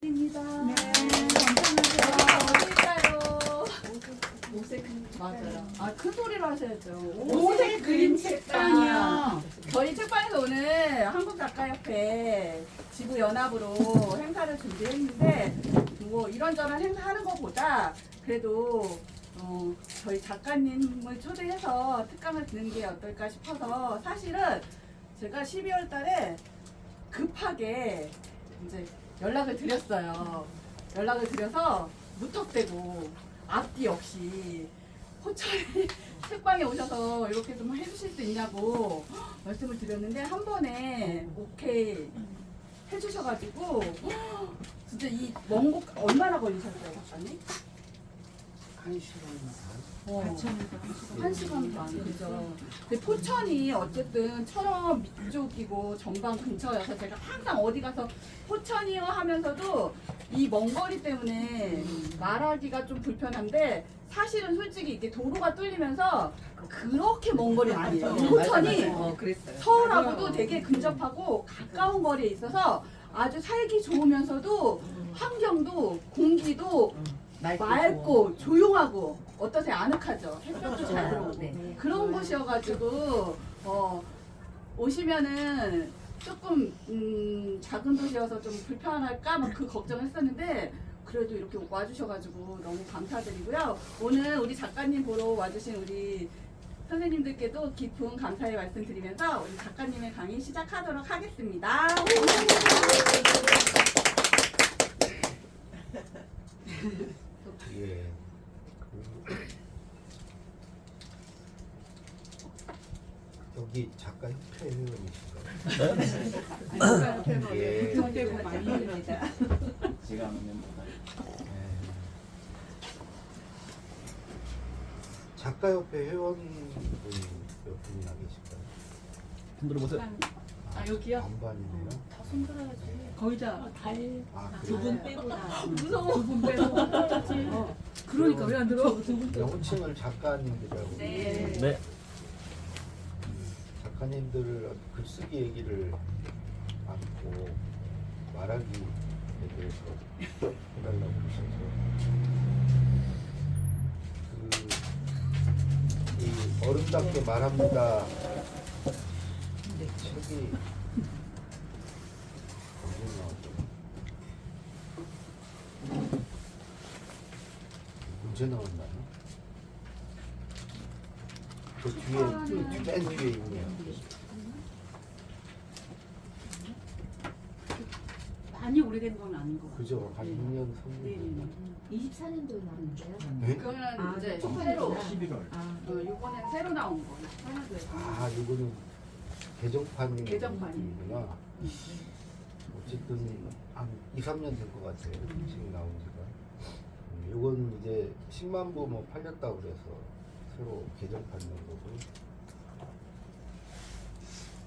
입니다. 네, 감사합니다. 어디일까요? 오색 맞아요. 아, 큰 소리로 하셔야죠. 오색 그림 책방이요. 저희 책방에서 오늘 한국작가협회 지구연합으로 행사를 준비했는데 뭐 이런저런 행사하는 것보다 그래도 저희 작가님을 초대해서 특강을 듣는 게 어떨까 싶어서 사실은 제가 12월 달에 급하게 이제 연락을 드렸어요. 연락을 드려서 무턱대고 앞뒤 없이 호철이 책방에 오셔서 이렇게 좀 해주실 수 있냐고 말씀을 드렸는데 한 번에 오케이 해주셔가지고 진짜 이 먼 곳 얼마나 걸리셨어요, 작가님? 1시간 1시간 반, 그죠. 근데 포천이 어쨌든 철원 밑쪽이고 정방 근처여서 제가 항상 어디 가서 포천이요 하면서도 이 먼 거리 때문에 말하기가 좀 불편한데 사실은 솔직히 이게 도로가 뚫리면서 그렇게 먼 거리는 아니에요. 포천이 그랬어요. 서울하고도 되게 근접하고 가까운 거리에 있어서 아주 살기 좋으면서도 환경도 공기도 맑고 조용하고 어떠세요? 아늑하죠? 햇볕도 잘 들어오고 네. 그런 곳이어가지고 오시면은 조금 작은 도시여서 좀 불편할까 막 그 걱정했었는데 그래도 이렇게 와주셔가지고 너무 감사드리고요. 오늘 우리 작가님 보러 와주신 우리 선생님들께도 깊은 감사의 말씀 드리면서 우리 작가님의 강의 시작하도록 하겠습니다. 예. 여기 작가 협회 회원이신가요? 예. 돈 많이 합니다. 제가 하는 멤버가 예. 작가 협회 회원분이 몇 분이나 계실까요? 흔들어 보세요. 여기요? 반반이네요. 다 손들어야지. 거의 다 아, 두 분 그래요? 빼고 다. 무서워. 두분 빼고. 그러니까 왜 안 들어? 명칭을 작가님들이라고. 네. 네. 작가님들 글쓰기 얘기를 많고 말하기에 대해서 해달라고 하셔서 이 어른답게 말합니다 책이 언제 나왔죠? 언제 나왔나요? 그 뒤에 맨 뒤에 있네요. 많이 오래된 건 아닌 것 같아요. 그죠? 한 2년, 3년. 24년도에 나왔는데요. 네? 그거는 이제 첫 새로 번째구나. 11월. 요거는 새로 나온 거. 4년도에. 아, 이거는 개정판이구나. 개정판이에요. 어쨌든 한 2, 3년 된 것 같아요. 지금 나온 지가. 요건 이제 10만 부 뭐 팔렸다고 그래서 새로 개정판 낸 거고.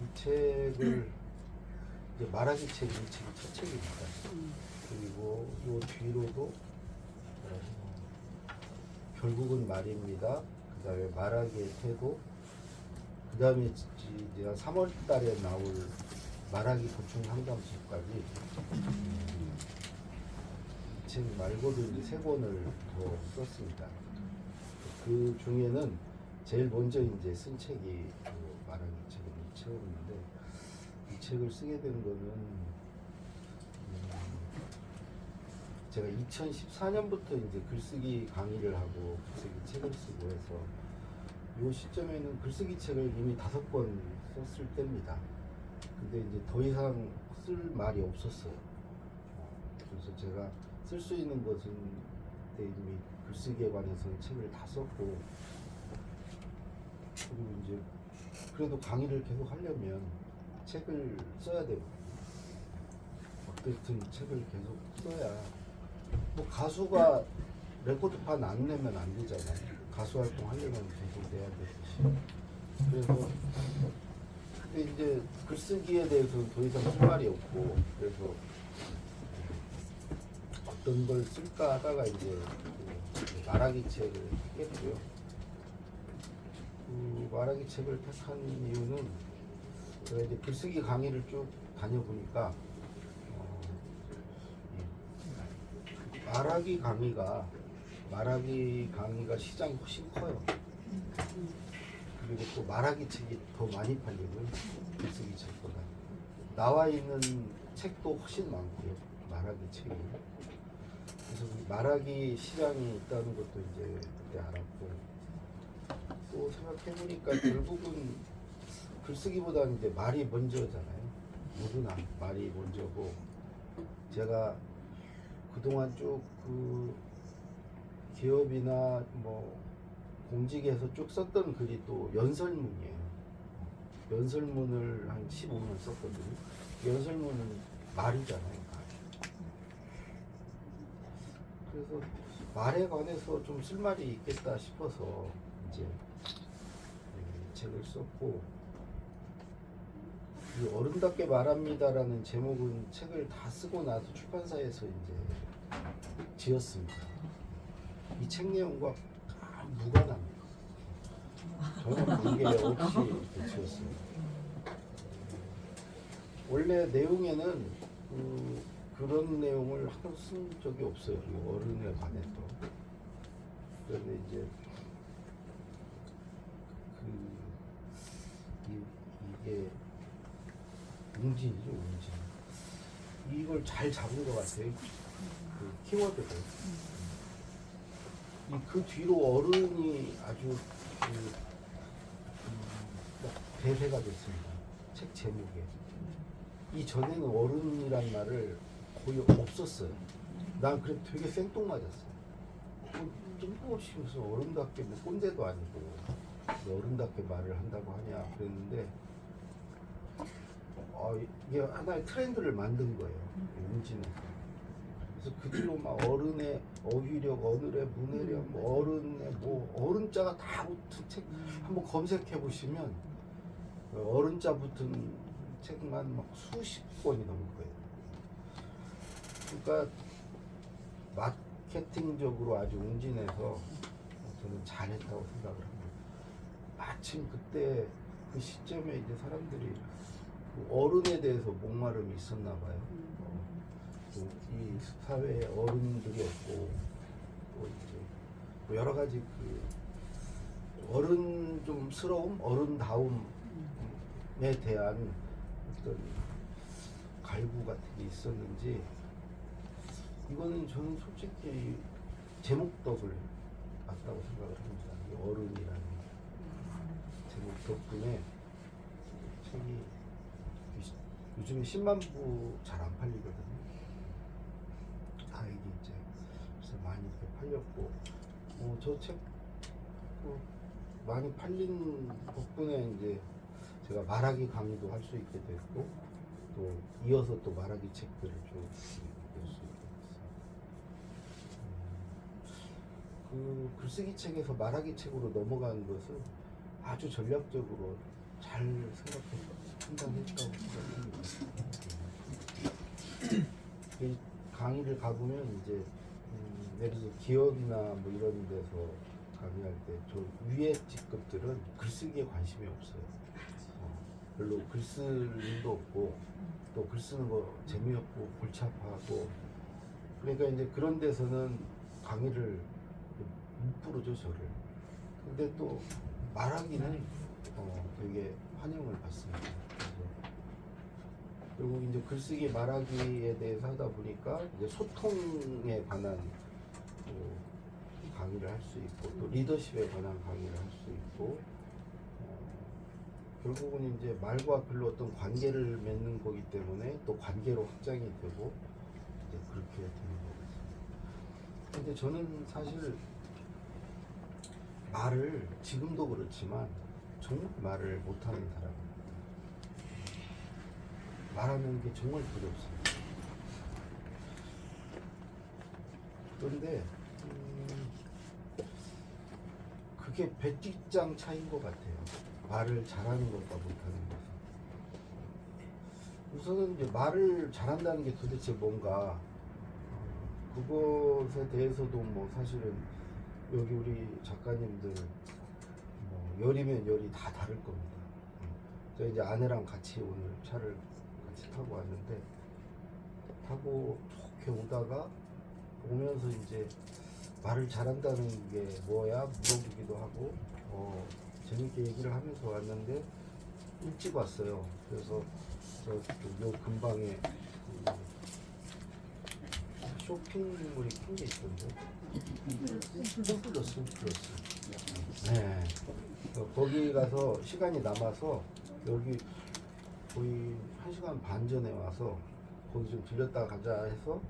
이 책을 이제 말하기 책이 이 책이 첫 책입니다. 그리고 요 뒤로도 결국은 말입니다. 그 다음에 말하기의 태도, 그 다음에 이제 3월 달에 나올 말하기 보충 상담소까지 이 책 말고도 이제 3권을 더 썼습니다. 그 중에는 제일 먼저 이제 쓴 책이 그 말하기 책을 채웠는데 이 책을 쓰게 된 거는 제가 2014년부터 이제 글쓰기 강의를 하고 글쓰기 책을 쓰고 해서 이 시점에는 글쓰기 책을 이미 5권 썼을 때입니다. 근데 이제 더 이상 쓸 말이 없었어요. 그래서 제가 쓸 수 있는 것은 그때 이미 글쓰기에 관해서는 책을 다 썼고, 그리고 이제 그래도 강의를 계속 하려면 책을 써야 되고, 어쨌든 책을 계속 써야, 뭐 가수가 레코드판 안 내면 안 되잖아요. 가수 활동 하려면 계속 내야 되듯이. 그래서 근데 이제 글쓰기에 대해서는 더 이상 쓸 말이 없고, 그래서 어떤 걸 쓸까 하다가 이제 그 말하기 책을 했고요. 그 말하기 책을 택한 이유는 제가 이제 글쓰기 강의를 쭉 다녀보니까 말하기 강의가 시장이 훨씬 커요. 그리고 또 말하기 책이 더 많이 팔리고요. 글쓰기 책보다. 나와 있는 책도 훨씬 많고요. 말하기 책이. 그래서 말하기 시장이 있다는 것도 이제 그때 알았고, 또 생각해보니까 결국은 글쓰기보다는 이제 말이 먼저잖아요. 누구나 말이 먼저고, 제가 그동안 쭉 그 기업이나 뭐 공직에서 쭉 썼던 글이 또 연설문이에요. 연설문을 한 15년 썼거든요. 연설문은 말이잖아요. 말. 그래서 말에 관해서 좀 쓸 말이 있겠다 싶어서 이제 이 책을 썼고, 이 어른답게 말합니다라는 제목은 책을 다 쓰고 나서 출판사에서 이제 지었습니다. 이 책 내용과 무관합니다. 전혀 관계 없이 이렇게 지었습니다. 원래 내용에는 그런 내용을 하나 쓴 적이 없어요. 이 어른에 관해서. 그런데 이제 이게 웅진이죠, 웅진. 이걸 잘 잡은 것 같아요. 그 키워드를. 그 뒤로 어른이 아주 대세가 됐습니다. 책 제목에. 이 전에는 어른이란 말을 거의 없었어요. 난 그래도 되게 생뚱맞았어요. 뜬금없이 무슨 어른답게 뭐 꼰대도 아니고 어른답게 말을 한다고 하냐 그랬는데, 이게 하나의 트렌드를 만든 거예요. 웅진에서. 그래서 그 뒤로 막 어른의 어휘력, 어른의 문해력, 뭐 어른의 뭐 어른자가 다 붙은 책 한번 검색해 보시면 어른자 붙은 책만 막 수십 권이 넘을 거예요. 그러니까 마케팅적으로 아주 웅진해서 저는 잘했다고 생각을 합니다. 마침 그때 그 시점에 이제 사람들이 그 어른에 대해서 목마름이 있었나 봐요. 이 사회에 어른들이 없고, 또 이제 뭐 여러 가지 그 어른 좀스러움, 어른다움에 대한 어떤 갈구 같은 게 있었는지, 이거는 저는 솔직히 제목 덕을 봤다고 생각을 합니다. 이 어른이라는 제목 덕분에 책이 요즘에 10만 부 잘 안 팔리거든요. 다행히 이제 그래서 많이 이렇게 팔렸고, 저 책 많이 팔린 덕분에 이제 제가 말하기 강의도 할 수 있게 됐고, 또 이어서 또 말하기 책들을 쭉 읽을 수 있게 됐어요. 그 글쓰기 책에서 말하기 책으로 넘어가는 것은 아주 전략적으로 잘 생각해서 판단했다고 생각합니다. 이 강의를 가보면 이제 예를 들어 기업이나 뭐 이런 데서 강의할 때 저 위에 직급들은 글쓰기에 관심이 없어요. 별로 글 쓸 일도 없고, 또 글 쓰는 거 재미없고 골치 아파하고, 그러니까 이제 그런 데서는 강의를 못 부르죠, 저를. 근데 또 말하기는 되게 환영을 받습니다. 그리고 이제 글쓰기 말하기에 대해서 하다 보니까 이제 소통에 관한 강의를 할 수 있고, 또 리더십에 관한 강의를 할 수 있고, 결국은 이제 말과 글로 어떤 관계를 맺는 거기 때문에 또 관계로 확장이 되고 이제 그렇게 되는 거겠습니다. 근데 저는 사실 말을 지금도 그렇지만 정말 말을 못하는 사람입니다. 말하는 게 정말 두렵습니다. 그런데 그게 배뒷장 차이인 것 같아요. 말을 잘하는 것과 못하는 것은. 우선은 이제 말을 잘한다는 게 도대체 뭔가, 그것에 대해서도 뭐 사실은 여기 우리 작가님들 뭐 열이면 열이 다 다를 겁니다. 저 이제 아내랑 같이 오늘 차를 같이 타고 왔는데, 타고 좋게 오다가 오면서 이제 말을 잘한다는 게 뭐야 물어보기도 하고 재밌게 얘기를 하면서 왔는데 일찍 왔어요. 그래서 요 근방에 쇼핑몰이 큰 게 있던데 홈플러스. 네. 거기 가서 시간이 남아서 여기 거의 1시간 반 전에 와서 거기 좀 들렸다 가자 해서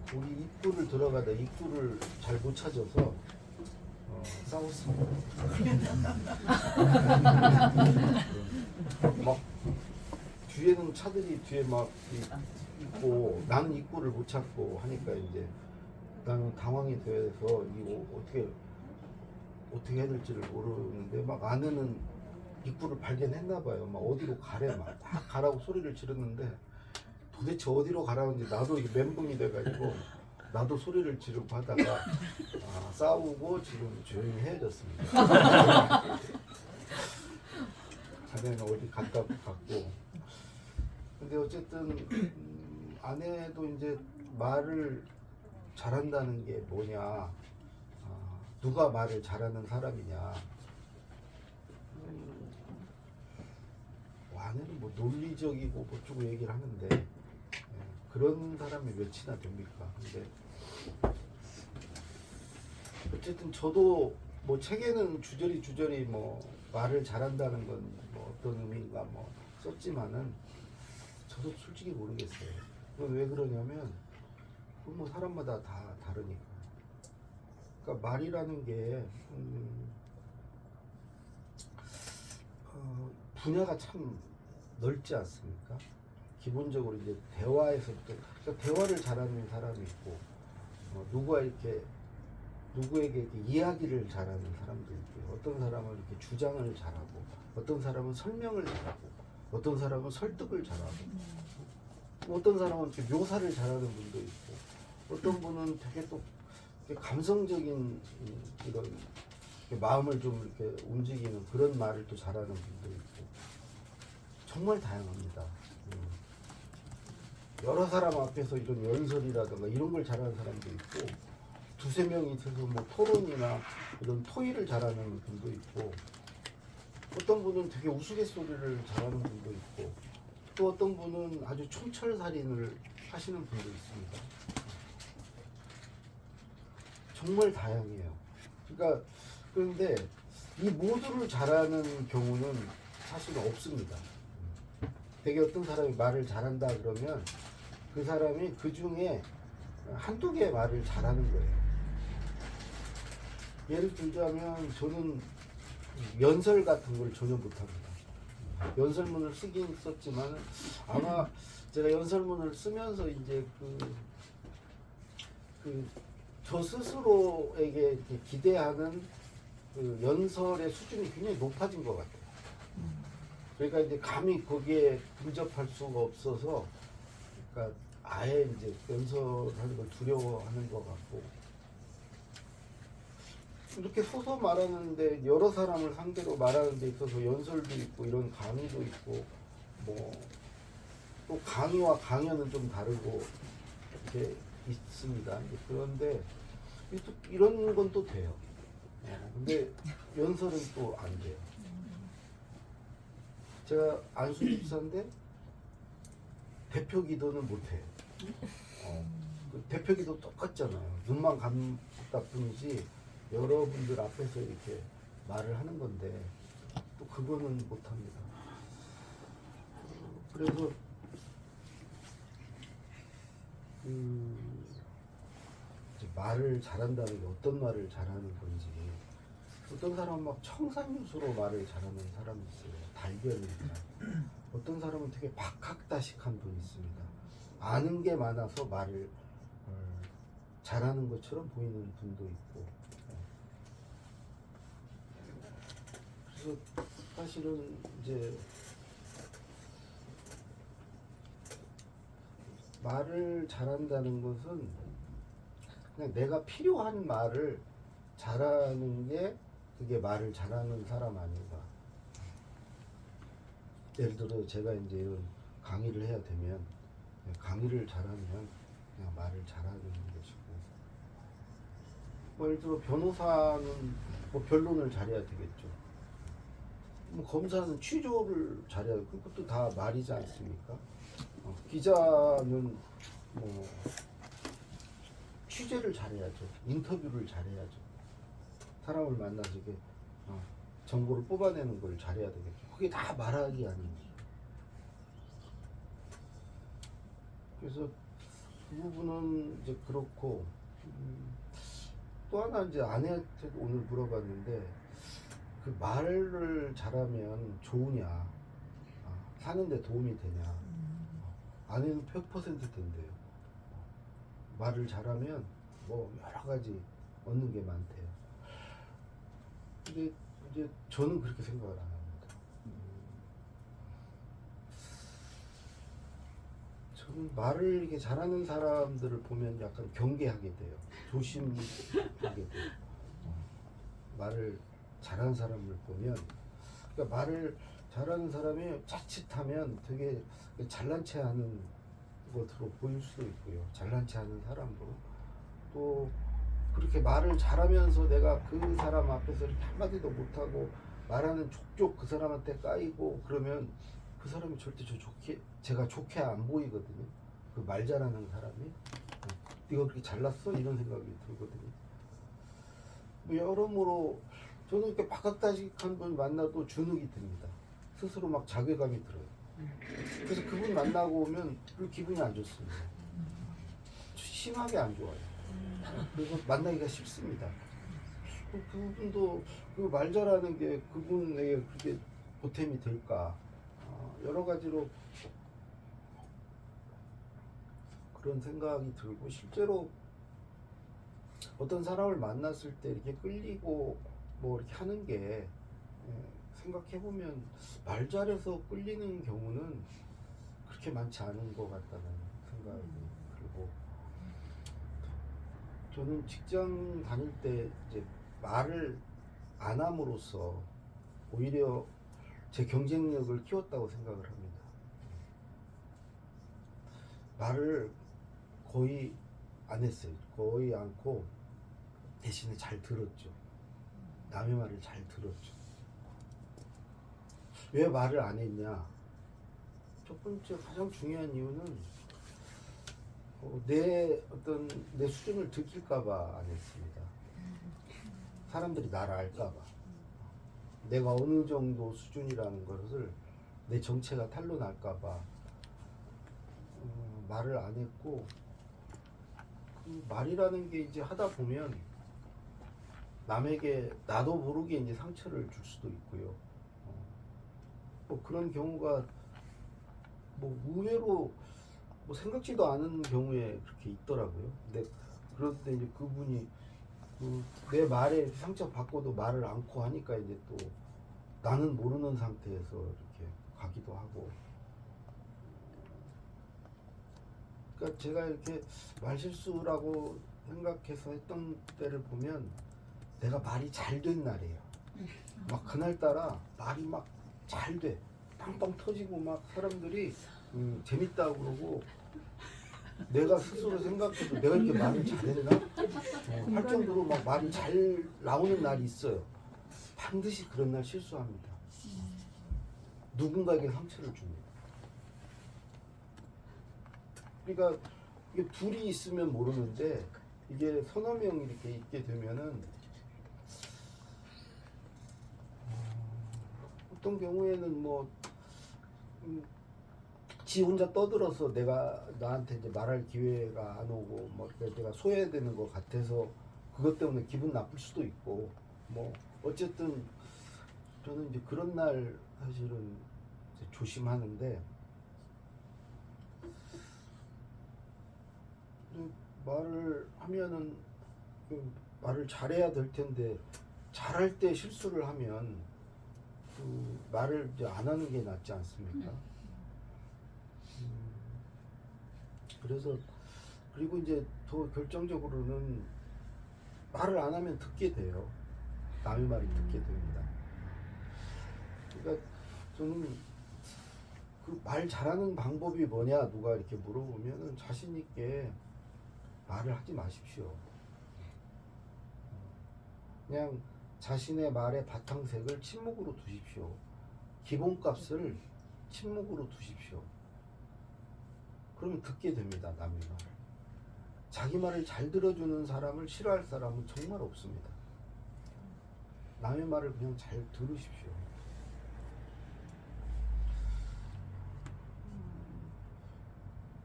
거기 입구를 들어가다 입구를 잘 못 찾아서 싸웠습니다. 막 뒤에는 차들이 뒤에 막 있고 나는 입구를 못 찾고 하니까 이제 나는 당황이 돼서 이거 어떻게 해야 될지를 모르는데 막 아내는 입구를 발견했나 봐요. 막 어디로 가래 막 가라고 소리를 지르는데 도대체 어디로 가라는지 나도 이게 멘붕이 돼가지고 나도 소리를 지르고 하다가 싸우고 지금 조용히 헤어졌습니다. 아내는 어디 갔고 근데 어쨌든 아내도 이제 말을 잘한다는 게 뭐냐, 누가 말을 잘하는 사람이냐. 아내는 뭐 논리적이고 뭐 어쩌고 얘기를 하는데 그런 사람이 몇이나 됩니까? 근데 어쨌든 저도 뭐 책에는 주저리 뭐 말을 잘한다는 건 뭐 어떤 의미인가 뭐 썼지만은 저도 솔직히 모르겠어요. 그건 왜 그러냐면 그건 뭐 사람마다 다 다르니까. 그러니까 말이라는 게 분야가 참 넓지 않습니까? 기본적으로 이제 대화에서부터 그러니까 대화를 잘하는 사람이 있고 누구에게 이렇게 이야기를 잘하는 사람도 있고요. 어떤 사람은 이렇게 주장을 잘하고, 어떤 사람은 설명을 잘하고, 어떤 사람은 설득을 잘하고, 어떤 사람은 이렇게 묘사를 잘하는 분도 있고, 어떤 분은 되게 또 감성적인 이런 마음을 좀 이렇게 움직이는 그런 말을 또 잘하는 분도 있고, 정말 다양합니다. 여러 사람 앞에서 이런 연설이라든가 이런 걸 잘하는 사람도 있고, 두세 명이 있어서 뭐 토론이나 이런 토의를 잘하는 분도 있고, 어떤 분은 되게 우스갯소리를 잘하는 분도 있고, 또 어떤 분은 아주 촌철살인을 하시는 분도 있습니다. 정말 다양해요. 그러니까 그런데 이 모두를 잘하는 경우는 사실은 없습니다. 되게 어떤 사람이 말을 잘한다 그러면 그 사람이 그 중에 한두 개의 말을 잘하는 거예요. 예를 들자면 저는 연설 같은 걸 전혀 못합니다. 연설문을 쓰긴 썼지만 아마 제가 연설문을 쓰면서 이제 저 스스로에게 이렇게 기대하는 그 연설의 수준이 굉장히 높아진 것 같아요. 그러니까 이제 감히 거기에 근접할 수가 없어서, 그러니까 아예 이제 연설하는 걸 두려워하는 것 같고, 이렇게 서서 말하는데 여러 사람을 상대로 말하는 데 있어서 연설도 있고 이런 강의도 있고, 뭐 또 강의와 강연은 좀 다르고 이렇게 있습니다. 그런데 이런 건 또 돼요. 근데 연설은 또 안 돼요. 제가 안수 집사인데 대표 기도는 못해요. 대표 기도 똑같잖아요. 눈만 감다 뿐이지 여러분들 앞에서 이렇게 말을 하는 건데 또 그거는 못합니다. 그래서 이제 말을 잘한다는 게 어떤 말을 잘하는 건지, 어떤 사람은 막 청산유수로 말을 잘하는 사람이 있어요. 달변이니까. 어떤 사람은 되게 박학다식한 분이 있습니다. 아는 게 많아서 말을 잘하는 것처럼 보이는 분도 있고. 그래서 사실은 이제 말을 잘한다는 것은 그냥 내가 필요한 말을 잘하는 게 그게 말을 잘하는 사람 아닌가. 예를 들어 제가 이제 이런 강의를 해야 되면 강의를 잘하면 그냥 말을 잘하는 것이고, 뭐 예를 들어 변호사는 뭐 변론을 잘해야 되겠죠. 뭐 검사는 취조를 잘해야 되고, 그것도 다 말이지 않습니까? 기자는 뭐 취재를 잘해야죠. 인터뷰를 잘해야죠. 사람을 만나서 이게 정보를 뽑아내는 걸 잘해야 되겠죠. 그게 다 말하기 아닙니까? 그래서 그 부분은 이제 그렇고, 또 하나 이제 아내한테도 오늘 물어봤는데, 그 말을 잘하면 좋으냐, 사는데 도움이 되냐. 아내는 100% 된대요. 말을 잘하면 뭐 여러 가지 얻는 게 많대요. 근데 이제 저는 그렇게 생각을 안 합니다. 저는 말을 이렇게 잘하는 사람들을 보면 약간 경계하게 돼요. 조심하게 돼요. 말을 잘하는 사람을 보면, 그러니까 말을 잘하는 사람이 자칫하면 되게 잘난 체 하는 것으로 보일 수도 있고요. 잘난 체 하는 사람으로. 또 그렇게 말을 잘하면서 내가 그 사람 앞에서 이렇게 한마디도 못하고 말하는 족족 그 사람한테 까이고 그러면 그 사람이 절대 제가 좋게 안 보이거든요. 그 말 잘하는 사람이. 네가 그렇게 잘났어? 이런 생각이 들거든요. 뭐 여러모로 저는 이렇게 박학다식한 분 만나도 주눅이 듭니다. 스스로 막 자괴감이 들어요. 그래서 그분 만나고 오면 그 기분이 안 좋습니다. 심하게 안 좋아요. 그래서 만나기가 싫습니다. 그분도 그 말 잘하는 게 그분에게 그렇게 보탬이 될까? 여러 가지로 그런 생각이 들고, 실제로 어떤 사람을 만났을 때 이렇게 끌리고 뭐 이렇게 하는 게, 생각해보면 말 잘해서 끌리는 경우는 그렇게 많지 않은 것 같다는 생각이 들고, 저는 직장 다닐 때 이제 말을 안 함으로써 오히려 제 경쟁력을 키웠다고 생각을 합니다. 말을 거의 안 했어요. 거의 않고 대신에 잘 들었죠. 남의 말을 잘 들었죠. 왜 말을 안 했냐? 첫 번째 가장 중요한 이유는 내 수준을 들킬까봐 안 했습니다. 사람들이 나를 알까봐. 내가 어느 정도 수준이라는 것을 내 정체가 탄로날까봐 말을 안 했고, 그 말이라는 게 이제 하다 보면 남에게 나도 모르게 이제 상처를 줄 수도 있고요. 뭐 그런 경우가 뭐 의외로 뭐 생각지도 않은 경우에 그렇게 있더라고요. 근데 그런데 이제 그분이 내 말에 상처 받고도 말을 않고 하니까 이제 또 나는 모르는 상태에서 이렇게 가기도 하고. 그러니까 제가 이렇게 말실수라고 생각해서 했던 때를 보면 내가 말이 잘 된 날이에요. 막 그날따라 말이 막 잘 돼. 빵빵 터지고 막 사람들이 재밌다고 그러고, 내가 스스로 생각해도 내가 이렇게 말을 잘했나? 할 정도로 막 말이 잘 나오는 날이 있어요. 반드시 그런 날 실수합니다. 누군가에게 상처를 줍니다. 그러니까 이게 둘이 있으면 모르는데, 이게 서너 명 이렇게 있게 되면은 어떤 경우에는 뭐 지 혼자 떠들어서 나한테 이제 말할 기회가 안 오고, 뭐 내가 소외되는 것 같아서 그것 때문에 기분 나쁠 수도 있고, 뭐 어쨌든 저는 이제 그런 날 사실은 이제 조심하는데, 말을 하면은 말을 잘해야 될 텐데, 잘할 때 실수를 하면 말을 이제 안 하는 게 낫지 않습니까? 그래서 그리고 이제 더 결정적으로는 말을 안 하면 듣게 돼요. 남의 말을 듣게 됩니다. 그러니까 저는 그 말 잘하는 방법이 뭐냐 누가 이렇게 물어보면은 자신 있게 말을 하지 마십시오. 그냥 자신의 말의 바탕색을 침묵으로 두십시오. 기본값을 침묵으로 두십시오. 그러면 듣게 됩니다. 남의 말을. 자기 말을 잘 들어주는 사람을 싫어할 사람은 정말 없습니다. 남의 말을 그냥 잘 들으십시오.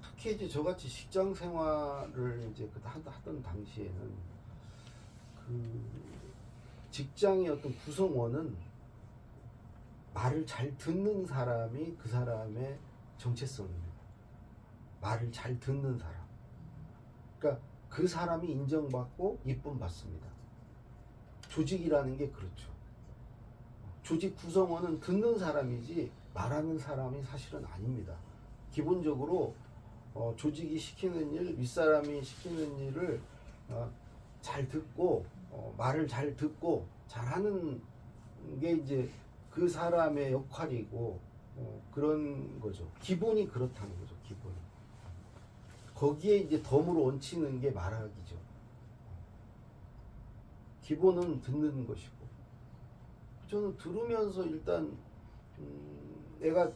특히 이제 저같이 직장 생활을 이제 하던 당시에는 그 직장의 어떤 구성원은 말을 잘 듣는 사람이 그 사람의 정체성입니다. 말을 잘 듣는 사람. 그러니까 그 사람이 인정받고 이쁨 받습니다. 조직이라는 게 그렇죠. 조직 구성원은 듣는 사람이지 말하는 사람이 사실은 아닙니다. 기본적으로 조직이 시키는 일, 윗사람이 시키는 일을 잘 듣고 말을 잘 듣고 잘하는 게 이제 그 사람의 역할이고 그런 거죠. 기본이 그렇다는 거죠. 기본이. 거기에 이제 덤으로 얹히는 게 말하기죠. 기본은 듣는 것이고. 저는 들으면서 일단 내가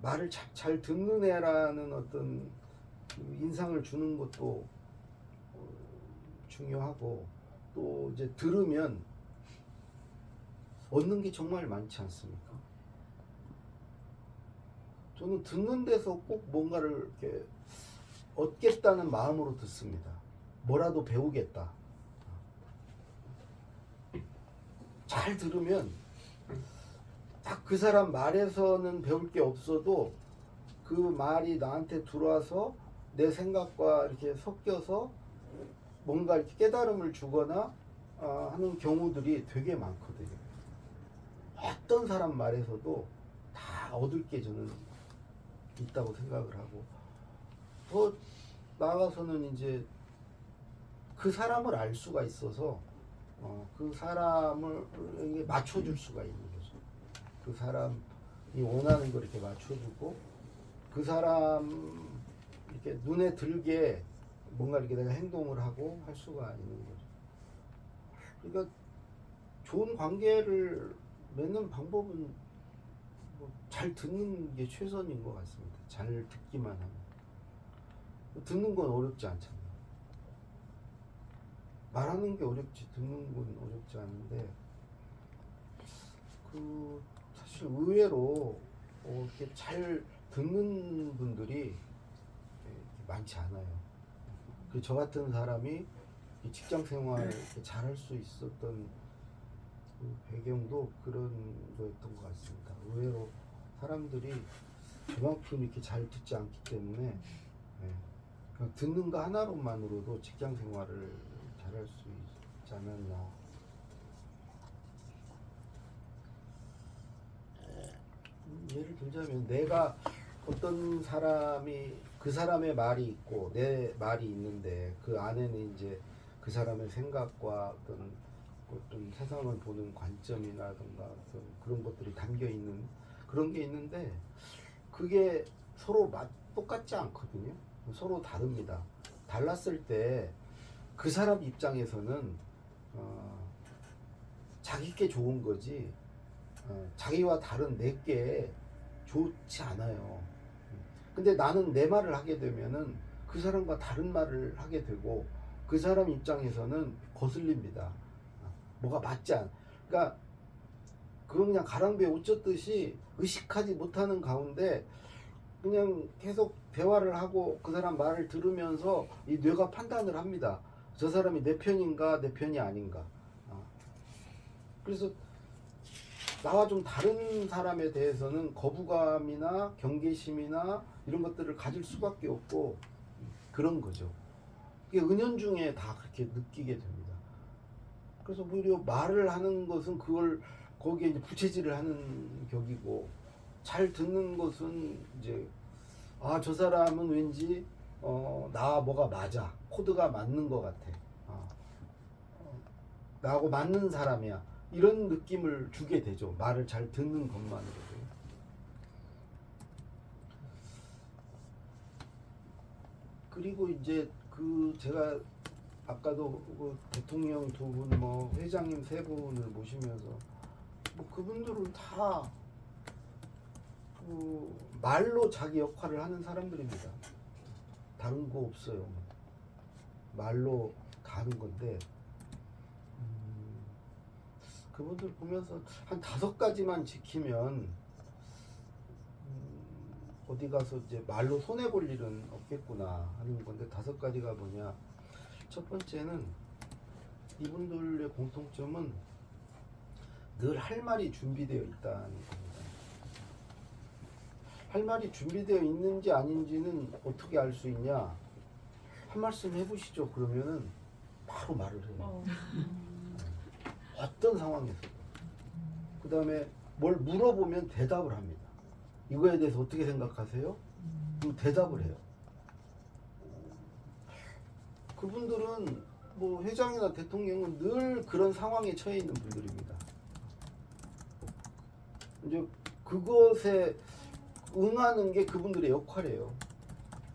말을 잘 듣는 애라는 어떤 인상을 주는 것도 중요하고, 또 이제 들으면 얻는 게 정말 많지 않습니까? 저는 듣는 데서 꼭 뭔가를 이렇게 얻겠다는 마음으로 듣습니다. 뭐라도 배우겠다. 잘 들으면 딱 그 사람 말에서는 배울 게 없어도 그 말이 나한테 들어와서 내 생각과 이렇게 섞여서 뭔가 이렇게 깨달음을 주거나 하는 경우들이 되게 많거든요. 어떤 사람 말에서도 다 얻을 게 저는 있다고 생각을 하고, 더 나아가서는 이제 그 사람을 알 수가 있어서 그 사람을 맞춰줄 수가 있는 거죠. 그 사람이 원하는 걸 이렇게 맞춰주고, 그 사람 이렇게 눈에 들게 뭔가 이렇게 내가 행동을 하고 할 수가 있는 거죠. 그러니까 좋은 관계를 맺는 방법은 잘 듣는 게 최선인 것 같습니다. 잘 듣기만 하면. 듣는 건 어렵지 않잖아요. 말하는 게 어렵지 듣는 건 어렵지 않은데, 사실 의외로 이렇게 잘 듣는 분들이 많지 않아요. 저 같은 사람이 직장 생활을 잘할 수 있었던 그 배경도 그런 거였던 것 같습니다. 의외로 사람들이 저만큼 이렇게 잘 듣지 않기 때문에 그냥 듣는 거 하나로만으로도 직장 생활을 잘할 수 있지 않았나. 예를 들자면 내가 어떤 사람이 그 사람의 말이 있고 내 말이 있는데 그 안에는 이제 그 사람의 생각과 어떤 세상을 보는 관점이라든가 그런 것들이 담겨 있는 그런 게 있는데, 그게 서로 똑같지 않거든요. 서로 다릅니다. 달랐을 때 그 사람 입장에서는 자기께 좋은 거지 자기와 다른 내게 좋지 않아요. 근데 나는 내 말을 하게 되면은 그 사람과 다른 말을 하게 되고, 그 사람 입장에서는 거슬립니다. 뭐가 맞지 않아. 그러니까 그건 그냥 가랑비에 옷 젖듯이 의식하지 못하는 가운데 그냥 계속 대화를 하고 그 사람 말을 들으면서 이 뇌가 판단을 합니다. 저 사람이 내 편인가 내 편이 아닌가. 그래서 나와 좀 다른 사람에 대해서는 거부감이나 경계심이나 이런 것들을 가질 수밖에 없고 그런 거죠. 이게 은연중에 다 그렇게 느끼게 됩니다. 그래서 오히려 말을 하는 것은 그걸 거기에 이제 부채질을 하는 격이고, 잘 듣는 것은 이제 저 사람은 왠지 나와 뭐가 맞아, 코드가 맞는 것 같아, 나하고 맞는 사람이야, 이런 느낌을 주게 되죠. 말을 잘 듣는 것만으로도. 그리고 이제 그 제가 아까도 그 대통령 두 분, 뭐 회장님 세 분을 모시면서 뭐 그분들은 다 그 말로 자기 역할을 하는 사람들입니다. 다른 거 없어요. 말로 다 하는 건데 그분들 보면서 한 5가지만 지키면 어디 가서 이제 말로 손해 볼 일은 없겠구나 하는 건데 5가지가 뭐냐? 첫 번째는 이분들의 공통점은 늘 할 말이 준비되어 있다는 겁니다. 할 말이 준비되어 있는지 아닌지는 어떻게 알 수 있냐? 한 말씀 해보시죠. 그러면은 바로 말을 해요. 어떤 상황에서. 그 다음에 뭘 물어보면 대답을 합니다. 이거에 대해서 어떻게 생각하세요? 그럼 대답을 해요. 그분들은 뭐 회장이나 대통령은 늘 그런 상황에 처해 있는 분들입니다. 이제 그것에 응하는 게 그분들의 역할이에요.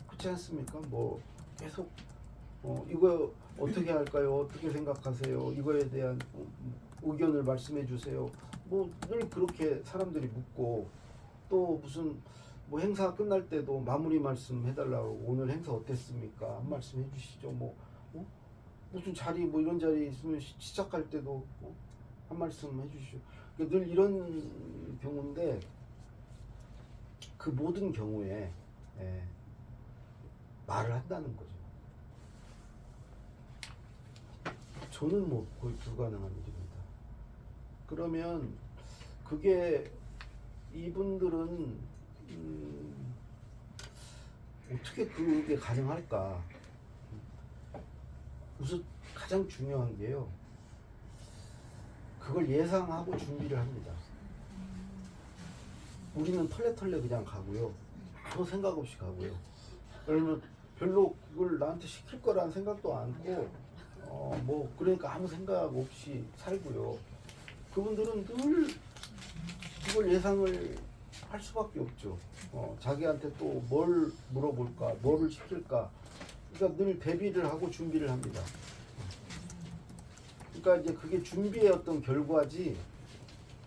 그렇지 않습니까? 뭐 계속 이거 어떻게 할까요? 어떻게 생각하세요? 이거에 대한 의견을 말씀해 주세요. 뭐 늘 그렇게 사람들이 묻고 또 무슨 뭐 행사 끝날 때도 마무리 말씀 해달라고 오늘 행사 어땠습니까? 한 말씀 해주시죠. 뭐 무슨 자리 뭐 이런 자리 있으면 시작할 때도 한 말씀 해주시죠. 그러니까 늘 이런 경우인데 그 모든 경우에 말을 한다는 거죠. 저는 뭐 거의 불가능한 일입니다. 그러면 그게 이분들은 어떻게 그게 가능할까? 우선 가장 중요한 게요. 그걸 예상하고 준비를 합니다. 우리는 털레털레 그냥 가고요. 아무 생각 없이 가고요. 그러면 별로 그걸 나한테 시킬 거라는 생각도 않고 뭐 그러니까 아무 생각 없이 살고요. 그분들은 늘 그걸 예상을 할 수밖에 없죠. 자기한테 또 뭘 물어볼까, 뭐를 시킬까. 그러니까 늘 대비를 하고 준비를 합니다. 그러니까 이제 그게 준비의 어떤 결과지,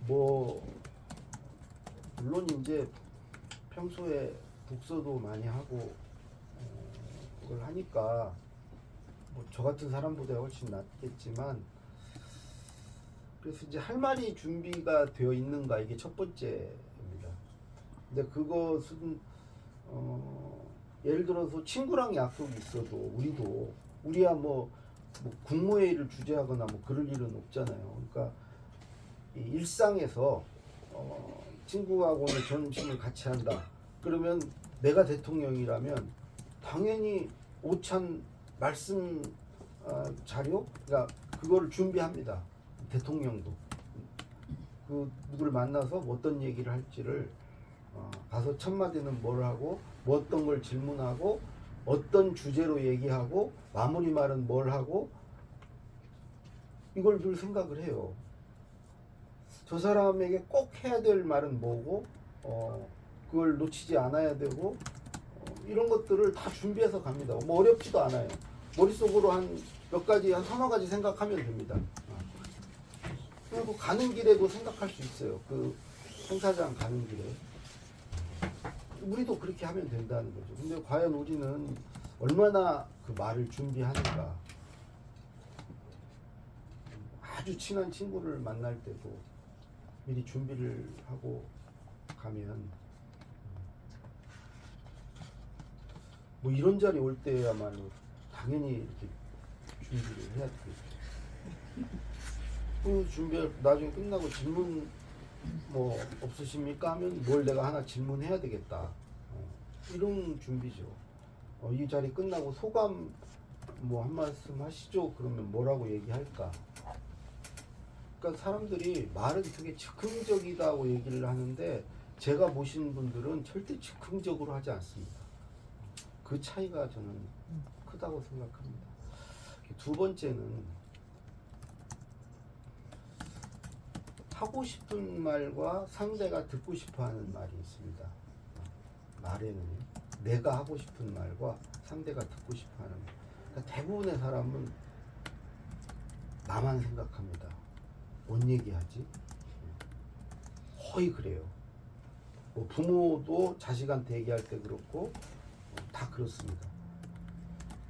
뭐 물론 이제 평소에 독서도 많이 하고 그걸 하니까 뭐 저 같은 사람보다 훨씬 낫겠지만, 그래서 이제 할 말이 준비가 되어 있는가, 이게 첫 번째입니다. 근데 그것은 예를 들어서 친구랑 약속이 있어도 우리야 뭐 국무회의를 주재하거나 뭐 그럴 일은 없잖아요. 그러니까 이 일상에서 친구하고 오늘 점심을 같이 한다. 그러면 내가 대통령이라면 당연히 오찬 말씀 자료, 그러니까 그거를 준비합니다. 대통령도 그 누구를 만나서 어떤 얘기를 할지를 가서 첫 마디는 뭘 하고 뭐 어떤 걸 질문하고 어떤 주제로 얘기하고 마무리 말은 뭘 하고, 이걸 늘 생각을 해요. 저 사람에게 꼭 해야 될 말은 뭐고 그걸 놓치지 않아야 되고 이런 것들을 다 준비해서 갑니다. 뭐 어렵지도 않아요. 머릿속으로 한 몇 가지, 한 3-4가지 생각하면 됩니다. 그리고 가는 길에도 생각할 수 있어요. 그 행사장 가는 길에. 우리도 그렇게 하면 된다는 거죠. 근데 과연 우리는 얼마나 그 말을 준비하는가. 아주 친한 친구를 만날 때도 미리 준비를 하고 가면 뭐 이런 자리 올 때야말로 당연히 이렇게 준비를 해야 되겠죠. 그 준비 나중에 끝나고 질문 뭐 없으십니까 하면 뭘 내가 하나 질문해야 되겠다. 이런 준비죠. 이 자리 끝나고 소감 뭐 한 말씀 하시죠. 그러면 뭐라고 얘기할까? 그러니까 사람들이 말은 되게 즉흥적이다고 얘기를 하는데 제가 모신 분들은 절대 즉흥적으로 하지 않습니다. 그 차이가 저는 크다고 생각합니다. 두 번째는 하고 싶은 말과 상대가 듣고 싶어 하는 말이 있습니다. 말에는 내가 하고 싶은 말과 상대가 듣고 싶어 하는 말. 그러니까 대부분의 사람은 나만 생각합니다. 뭔 얘기하지? 거의 그래요. 뭐 부모도 자식한테 얘기할 때 그렇고 다 그렇습니다.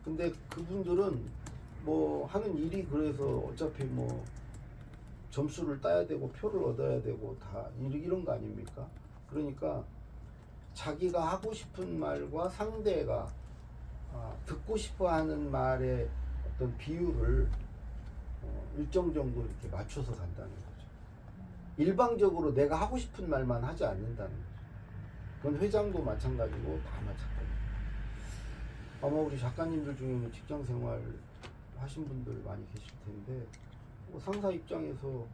근데 그분들은 뭐 하는 일이 그래서 어차피 뭐 점수를 따야 되고 표를 얻어야 되고 다 이런 거 아닙니까? 그러니까 자기가 하고 싶은 말과 상대가 듣고 싶어 하는 말의 어떤 비율을 일정 정도 이렇게 맞춰서 간다는 거죠. 일방적으로 내가 하고 싶은 말만 하지 않는다는 거죠. 그건 회장도 마찬가지고 다 마찬가지고. 아마 우리 작가님들 중에는 직장 생활 하신 분들 많이 계실 텐데 뭐 상사 입장에서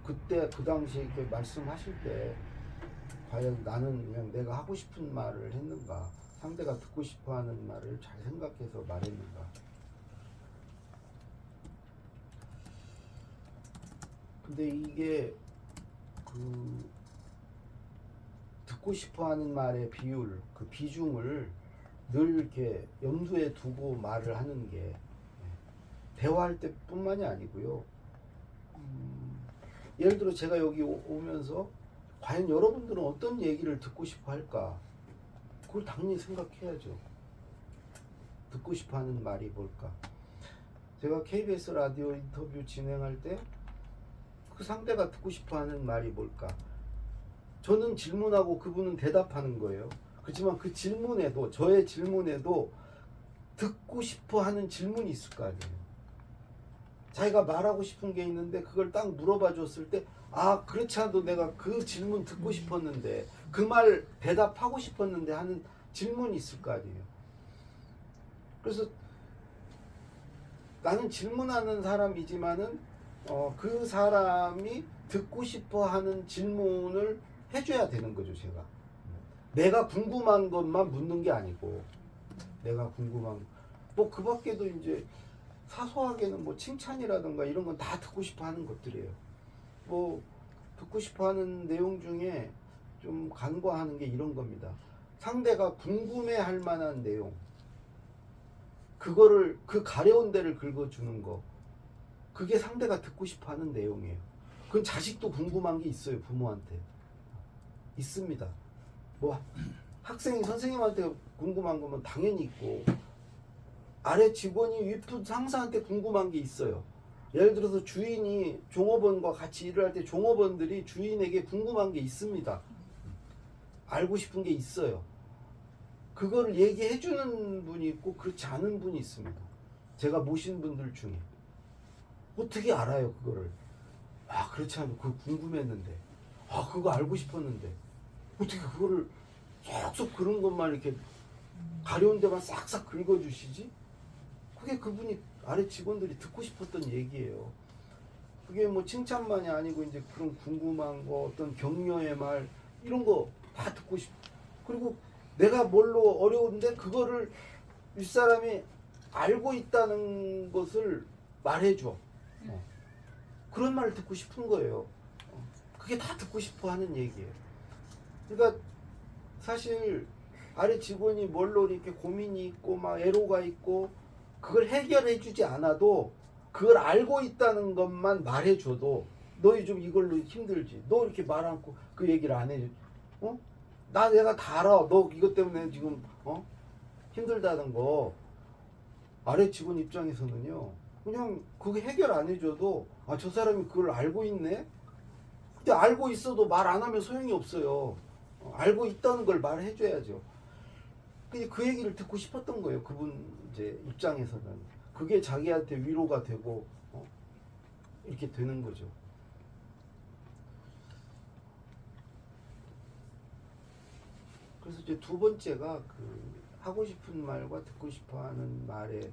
그때 그 당시에 이렇게 말씀하실 때 과연 나는 그냥 내가 하고 싶은 말을 했는가, 상대가 듣고 싶어하는 말을 잘 생각해서 말했는가. 근데 이게 그 듣고 싶어하는 말의 비율, 그 비중을 늘 이렇게 염두에 두고 말을 하는 게 대화할 때뿐만이 아니고요. 예를 들어 제가 여기 오면서 과연 여러분들은 어떤 얘기를 듣고 싶어 할까? 그걸 당연히 생각해야죠. 듣고 싶어 하는 말이 뭘까? 제가 KBS 라디오 인터뷰 진행할 때 그 상대가 듣고 싶어 하는 말이 뭘까? 저는 질문하고 그분은 대답하는 거예요. 그렇지만 그 질문에도, 저의 질문에도 듣고 싶어 하는 질문이 있을 거 아니에요. 자기가 말하고 싶은 게 있는데 그걸 딱 물어봐 줬을 때 아, 그렇지 않아도 내가 그 질문 듣고 싶었는데 그 말 대답하고 싶었는데 하는 질문이 있을 거 아니에요. 그래서 나는 질문하는 사람이지만은 그 사람이 듣고 싶어 하는 질문을 해줘야 되는 거죠, 제가. 내가 궁금한 것만 묻는 게 아니고, 내가 궁금한, 뭐, 그 밖에도 이제 사소하게는 뭐 칭찬이라든가 이런 건 다 듣고 싶어 하는 것들이에요. 뭐, 듣고 싶어 하는 내용 중에 좀 간과하는 게 이런 겁니다. 상대가 궁금해 할 만한 내용. 그거를, 그 가려운 데를 긁어주는 거. 그게 상대가 듣고 싶어 하는 내용이에요. 그건 자식도 궁금한 게 있어요, 부모한테. 있습니다. 뭐 학생이 선생님한테 궁금한 거면 당연히 있고 아래 직원이 윗분 상사한테 궁금한 게 있어요. 예를 들어서 주인이 종업원과 같이 일을 할 때 종업원들이 주인에게 궁금한 게 있습니다. 알고 싶은 게 있어요. 그거를 얘기해 주는 분이 있고 그렇지 않은 분이 있습니다. 제가 모신 분들 중에. 어떻게 알아요, 그거를? 아, 그렇지 않아도 그거 궁금했는데. 아, 그거 알고 싶었는데. 어떻게 그거를 쏙쏙 그런 것만 이렇게 가려운 데만 싹싹 긁어주시지? 그게 그분이 아래 직원들이 듣고 싶었던 얘기예요. 그게 뭐 칭찬만이 아니고 이제 그런 궁금한 거, 어떤 격려의 말, 이런 거 다 듣고 싶. 그리고 내가 뭘로 어려운데 그거를 윗사람이 알고 있다는 것을 말해줘. 그런 말을 듣고 싶은 거예요. 그게 다 듣고 싶어 하는 얘기예요. 그러니까 사실 아래 직원이 뭘로 이렇게 고민이 있고 막 애로가 있고 그걸 해결해 주지 않아도 그걸 알고 있다는 것만 말해줘도 너 요즘 이걸로 힘들지. 너 이렇게 말 않고 그 얘기를 안 해줘. 내가 다 알아. 너 이것 때문에 지금 힘들다는 거. 아래 직원 입장에서는요. 그냥 그거 해결 안 해줘도 아, 저 사람이 그걸 알고 있네. 근데 알고 있어도 말 안 하면 소용이 없어요. 알고 있다는 걸 말해줘야죠. 근데 그 얘기를 듣고 싶었던 거예요. 그분 이제 입장에서는 그게 자기한테 위로가 되고 이렇게 되는 거죠. 그래서 이제 두 번째가 그 하고 싶은 말과 듣고 싶어하는 말의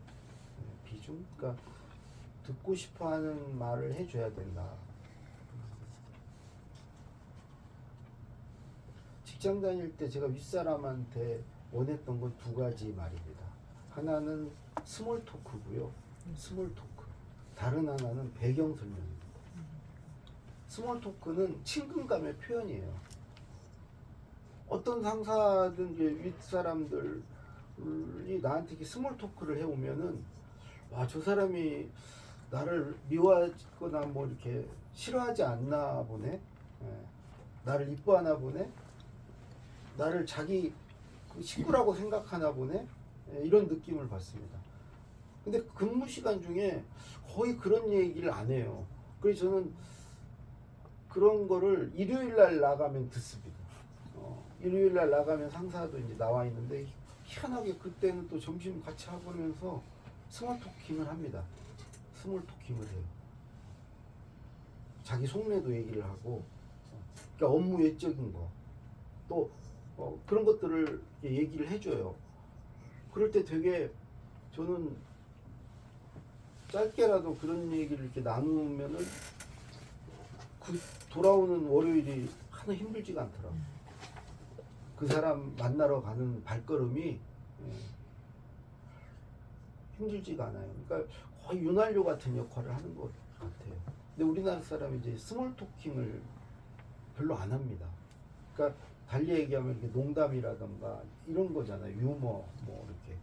비중. 그러니까 듣고 싶어하는 말을 해줘야 된다. 직장 다닐 때 제가 윗사람한테 원했던 건 두 가지 말입니다. 하나는 스몰 토크고요. 스몰 토크. 다른 하나는 배경 설명입니다. 스몰 토크는 친근감의 표현이에요. 어떤 상사든 윗사람들 나한테 이렇게 스몰 토크를 해오면은 와, 저 사람이 나를 미워하거나 뭐 이렇게 싫어하지 않나 보네. 예. 나를 이뻐하나 보네. 나를 자기 그 식구라고 생각하나 보네. 예, 이런 느낌을 받습니다. 근데 근무 시간 중에 거의 그런 얘기를 안 해요. 그래서 저는 그런 거를 일요일 날 나가면 듣습니다. 일요일 날 나가면 상사도 이제 나와 있는데 희한하게 그때는 또 점심 같이 하면서 스몰 토킹을 합니다. 스몰 토킹을 해요. 자기 속내도 얘기를 하고, 그러니까 업무 외적인 거, 또 그런 것들을 얘기를 해줘요. 그럴 때 되게 저는 짧게라도 그런 얘기를 이렇게 나누면은 그 돌아오는 월요일이 하나 힘들지가 않더라고. 그 사람 만나러 가는 발걸음이 힘들지가 않아요. 그러니까 거의 윤활유 같은 역할을 하는 것 같아요. 근데 우리나라 사람이 이제 스몰 토킹을 별로 안 합니다. 그러니까 달리 얘기하면 이렇게 농담이라던가 이런 거잖아요. 유머 뭐 이렇게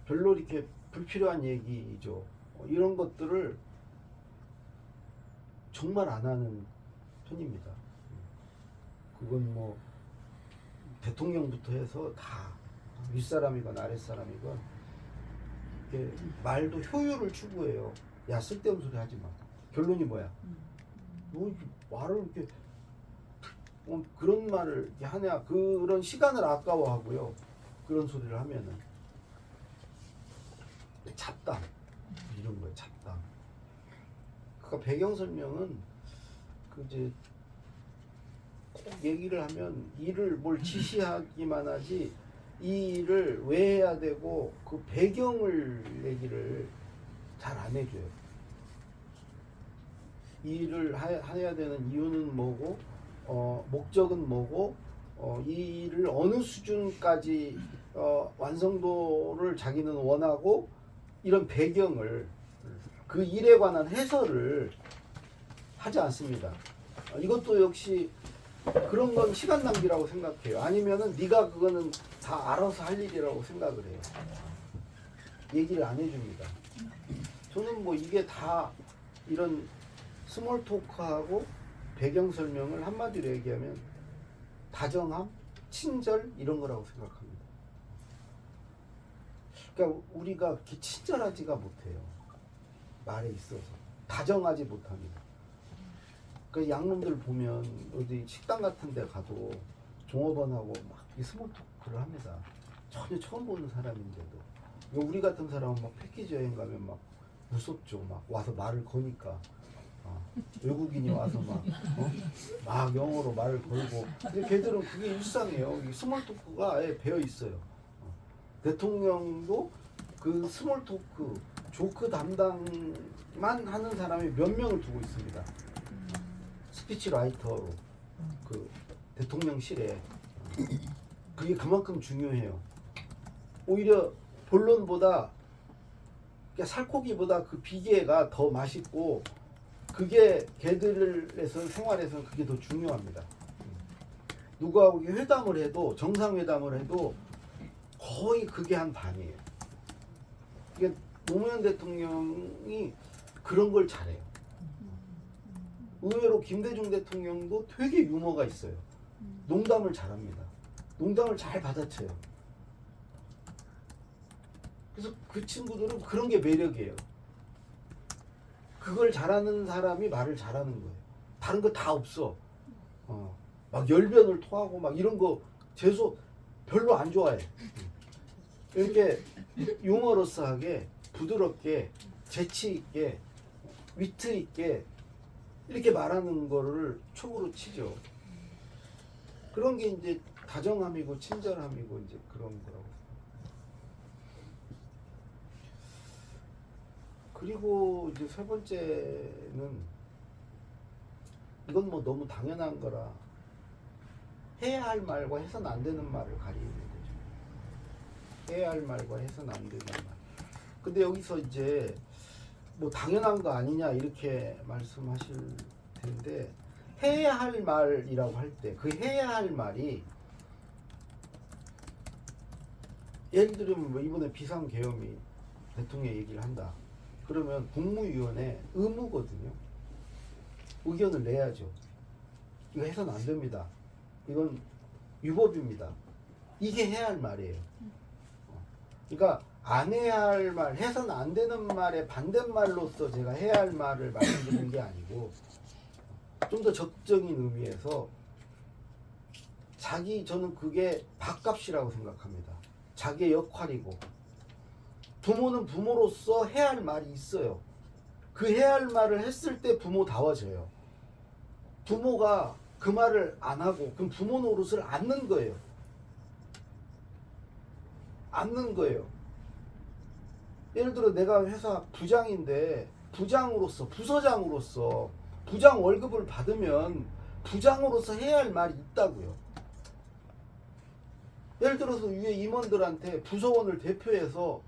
별로 이렇게 불필요한 얘기죠. 이런 것들을 정말 안 하는 편입니다. 그건 뭐 대통령부터 해서 다 윗사람이건 아랫사람이건 이렇게 말도 효율을 추구해요. 야, 쓸데없는 소리 하지 마. 결론이 뭐야? 뭐 이렇게 말을 이렇게 그런 말을 이렇게 하냐? 그런 시간을 아까워하고요. 그런 소리를 하면은 잡담 이런 거예요. 잡담. 그러니까 배경 설명은 그 이제 꼭 얘기를 하면 일을 뭘 지시하기만 하지 이 일을 왜 해야 되고 그 배경을 얘기를 잘 안 해줘요. 이 일을 해야 되는 이유는 뭐고 목적은 뭐고 이 일을 어느 수준까지 완성도를 자기는 원하고 이런 배경을 그 일에 관한 해설을 하지 않습니다. 이것도 역시 그런 건 시간 낭비라고 생각해요. 아니면은 네가 그거는 다 알아서 할 일이라고 생각을 해요. 얘기를 안 해줍니다. 저는 뭐 이게 다 이런 스몰 토크하고 배경 설명을 한마디로 얘기하면 다정함, 친절 이런 거라고 생각합니다. 그러니까 우리가 이렇게 친절하지가 못해요. 말에 있어서 다정하지 못합니다. 그 양놈들 보면 어디 식당 같은 데 가도 종업원하고 막 이 스몰 토크를 합니다. 전혀 처음 보는 사람인데도. 우리 같은 사람은 막 패키지 여행 가면 막 무섭죠. 막 와서 말을 거니까. 외국인이 와서 막 영어로 말을 걸고. 근데 걔들은 그게 일상이에요. 이 스몰 토크가 아예 배어 있어요. 대통령도 그 스몰 토크, 조크 담당만 하는 사람이 몇 명을 두고 있습니다. 스피치 라이터로 그 대통령실에. 그게 그만큼 중요해요. 오히려 본론보다 그러니까 살코기보다 그 비계가 더 맛있고 그게 걔들에서 생활에서는 그게 더 중요합니다. 누구하고 회담을 해도 정상회담을 해도 거의 그게 한 반이에요. 이게 노무현 대통령이 그런 걸 잘해요. 의외로 김대중 대통령도 되게 유머가 있어요. 농담을 잘합니다. 농담을 잘 받아쳐요. 그래서 그 친구들은 그런 게 매력이에요. 그걸 잘하는 사람이 말을 잘하는 거예요. 다른 거 다 없어. 막 열변을 토하고 막 이런 거 재수 별로 안 좋아해. 이렇게 유머러스하게 부드럽게 재치 있게 위트 있게 이렇게 말하는 거를 촉으로 치죠. 그런 게 이제 다정함이고 친절함이고 이제 그런 거라고. 그리고 이제 세 번째는 이건 뭐 너무 당연한 거라 해야 할 말과 해서는 안 되는 말을 가리는 거죠. 해야 할 말과 해서는 안 되는 말. 근데 여기서 이제 뭐 당연한 거 아니냐 이렇게 말씀하실 텐데 해야 할 말이라고 할 때 그 해야 할 말이 예를 들면 뭐 이번에 비상계엄이 대통령 얘기를 한다. 그러면 국무위원회 의무거든요. 의견을 내야죠. 이거 해서는 안 됩니다. 이건 위법입니다. 이게 해야 할 말이에요. 그러니까 안 해야 할 말, 해서는 안 되는 말의 반대말로서 제가 해야 할 말을 말씀드리는 게 아니고 좀 더 적극적인 의미에서 저는 그게 밥값이라고 생각합니다. 자기의 역할이고 부모는 부모로서 해야 할 말이 있어요. 그 해야 할 말을 했을 때 부모다워져요. 부모가 그 말을 안 하고 그럼 부모 노릇을 않는 거예요. 않는 거예요. 예를 들어 내가 회사 부장인데 부장으로서 부서장으로서 부장 월급을 받으면 부장으로서 해야 할 말이 있다고요. 예를 들어서 위에 임원들한테 부서원을 대표해서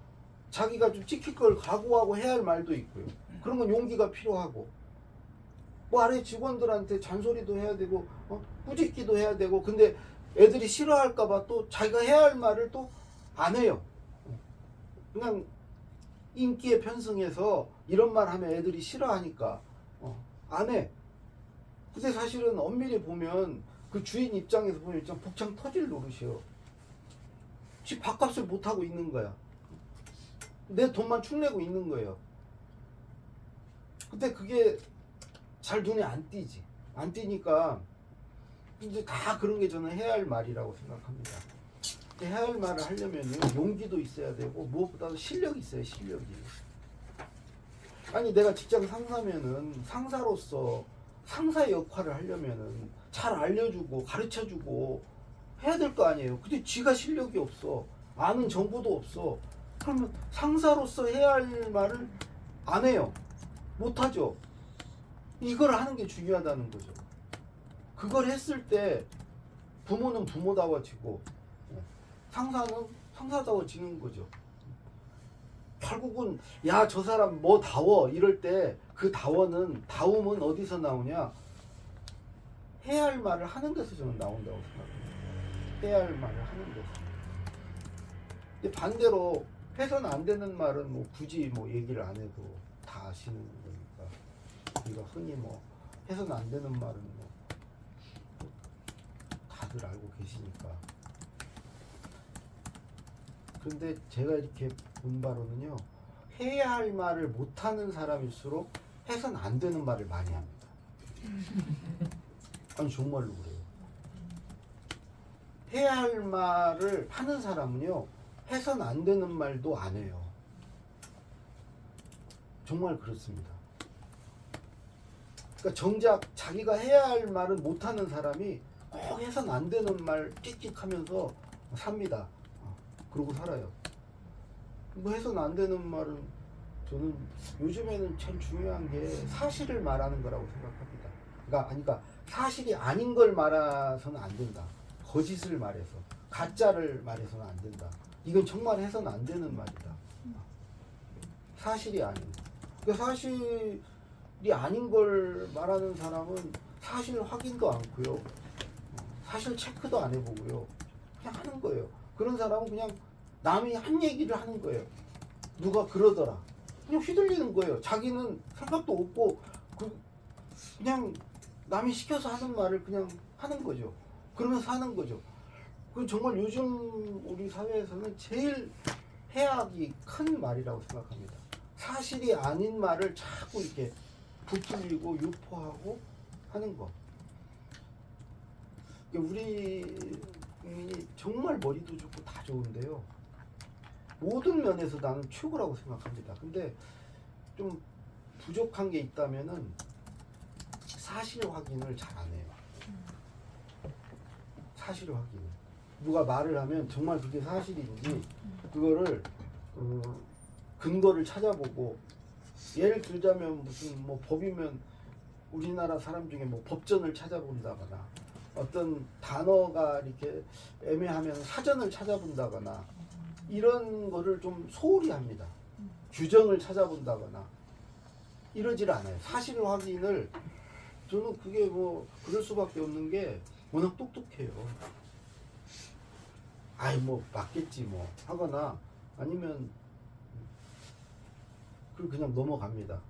자기가 좀 지킬 걸 각오하고 해야 할 말도 있고요. 그런 건 용기가 필요하고 뭐 아래 직원들한테 잔소리도 해야 되고 꾸짖기도 해야 되고 근데 애들이 싫어할까봐 또 자기가 해야 할 말을 또 안 해요. 그냥 인기에 편승해서 이런 말 하면 애들이 싫어하니까 안 해. 근데 사실은 엄밀히 보면 그 주인 입장에서 보면 진짜 복창 터질 노릇이요. 지 밥값을 못하고 있는 거야. 내 돈만 축내고 있는 거예요. 근데 그게 잘 눈에 안 띄지. 안 띄니까 이제 다 그런 게 저는 해야 할 말이라고 생각합니다. 해야 할 말을 하려면 용기도 있어야 되고 무엇보다도 실력이 있어요. 실력이. 아니 내가 직장 상사면은 상사로서 상사의 역할을 하려면은 잘 알려주고 가르쳐주고 해야 될 거 아니에요. 근데 지가 실력이 없어. 아는 정보도 없어. 그러면 상사로서 해야 할 말을 안 해요. 못하죠. 이걸 하는 게 중요하다는 거죠. 그걸 했을 때 부모는 부모다워지고 상사는 상사다워지는 거죠. 결국은 야 저 사람 뭐 다워 이럴 때 그 다움은 어디서 나오냐? 해야 할 말을 하는 데서 저는 나온다고 생각합니다. 해야 할 말을 하는 데서. 근데 반대로 해서는 안 되는 말은 뭐 굳이 뭐 얘기를 안 해도 다 아시는 거니까. 우리가 흔히 뭐 해서는 안 되는 말은 뭐 다들 알고 계시니까. 그런데 제가 이렇게 본 바로는요, 해야 할 말을 못하는 사람일수록 해서는 안 되는 말을 많이 합니다. 아니 정말로 그래요. 해야 할 말을 하는 사람은요, 해서는 안 되는 말도 안 해요. 정말 그렇습니다. 그러니까 정작 자기가 해야 할 말은 못하는 사람이 꼭 해서는 안 되는 말 끽끽하면서 삽니다. 그러고 살아요. 뭐 해서는 안 되는 말은 저는 요즘에는 참 중요한 게 사실을 말하는 거라고 생각합니다. 그러니까 사실이 아닌 걸 말해서는 안 된다. 거짓을 말해서 가짜를 말해서는 안 된다. 이건 정말 해서는 안 되는 말이다. 사실이 아닌. 그러니까 사실이 아닌 걸 말하는 사람은 사실 확인도 않고요. 사실 체크도 안 해보고요. 그냥 하는 거예요. 그런 사람은 그냥 남이 한 얘기를 하는 거예요. 누가 그러더라. 그냥 휘둘리는 거예요. 자기는 생각도 없고 그냥 남이 시켜서 하는 말을 그냥 하는 거죠. 그러면서 하는 거죠. 그 정말 요즘 우리 사회에서는 제일 해악이 큰 말이라고 생각합니다. 사실이 아닌 말을 자꾸 이렇게 부풀리고 유포하고 하는 거. 우리 국민이 정말 머리도 좋고 다 좋은데요. 모든 면에서 나는 최고라고 생각합니다. 근데 좀 부족한 게 있다면은 사실 확인을 잘 안 해요. 사실 확인. 누가 말을 하면 정말 그게 사실인지 그거를 근거를 찾아보고, 예를 들자면 무슨 뭐 법이면 우리나라 사람 중에 뭐 법전을 찾아본다거나 어떤 단어가 이렇게 애매하면 사전을 찾아본다거나 이런 거를 좀 소홀히 합니다. 규정을 찾아본다거나 이러질 않아요. 사실 확인을, 저는 그게 뭐 그럴 수밖에 없는 게 워낙 똑똑해요. 아이 뭐 맞겠지 뭐 하거나 아니면 그냥 넘어갑니다.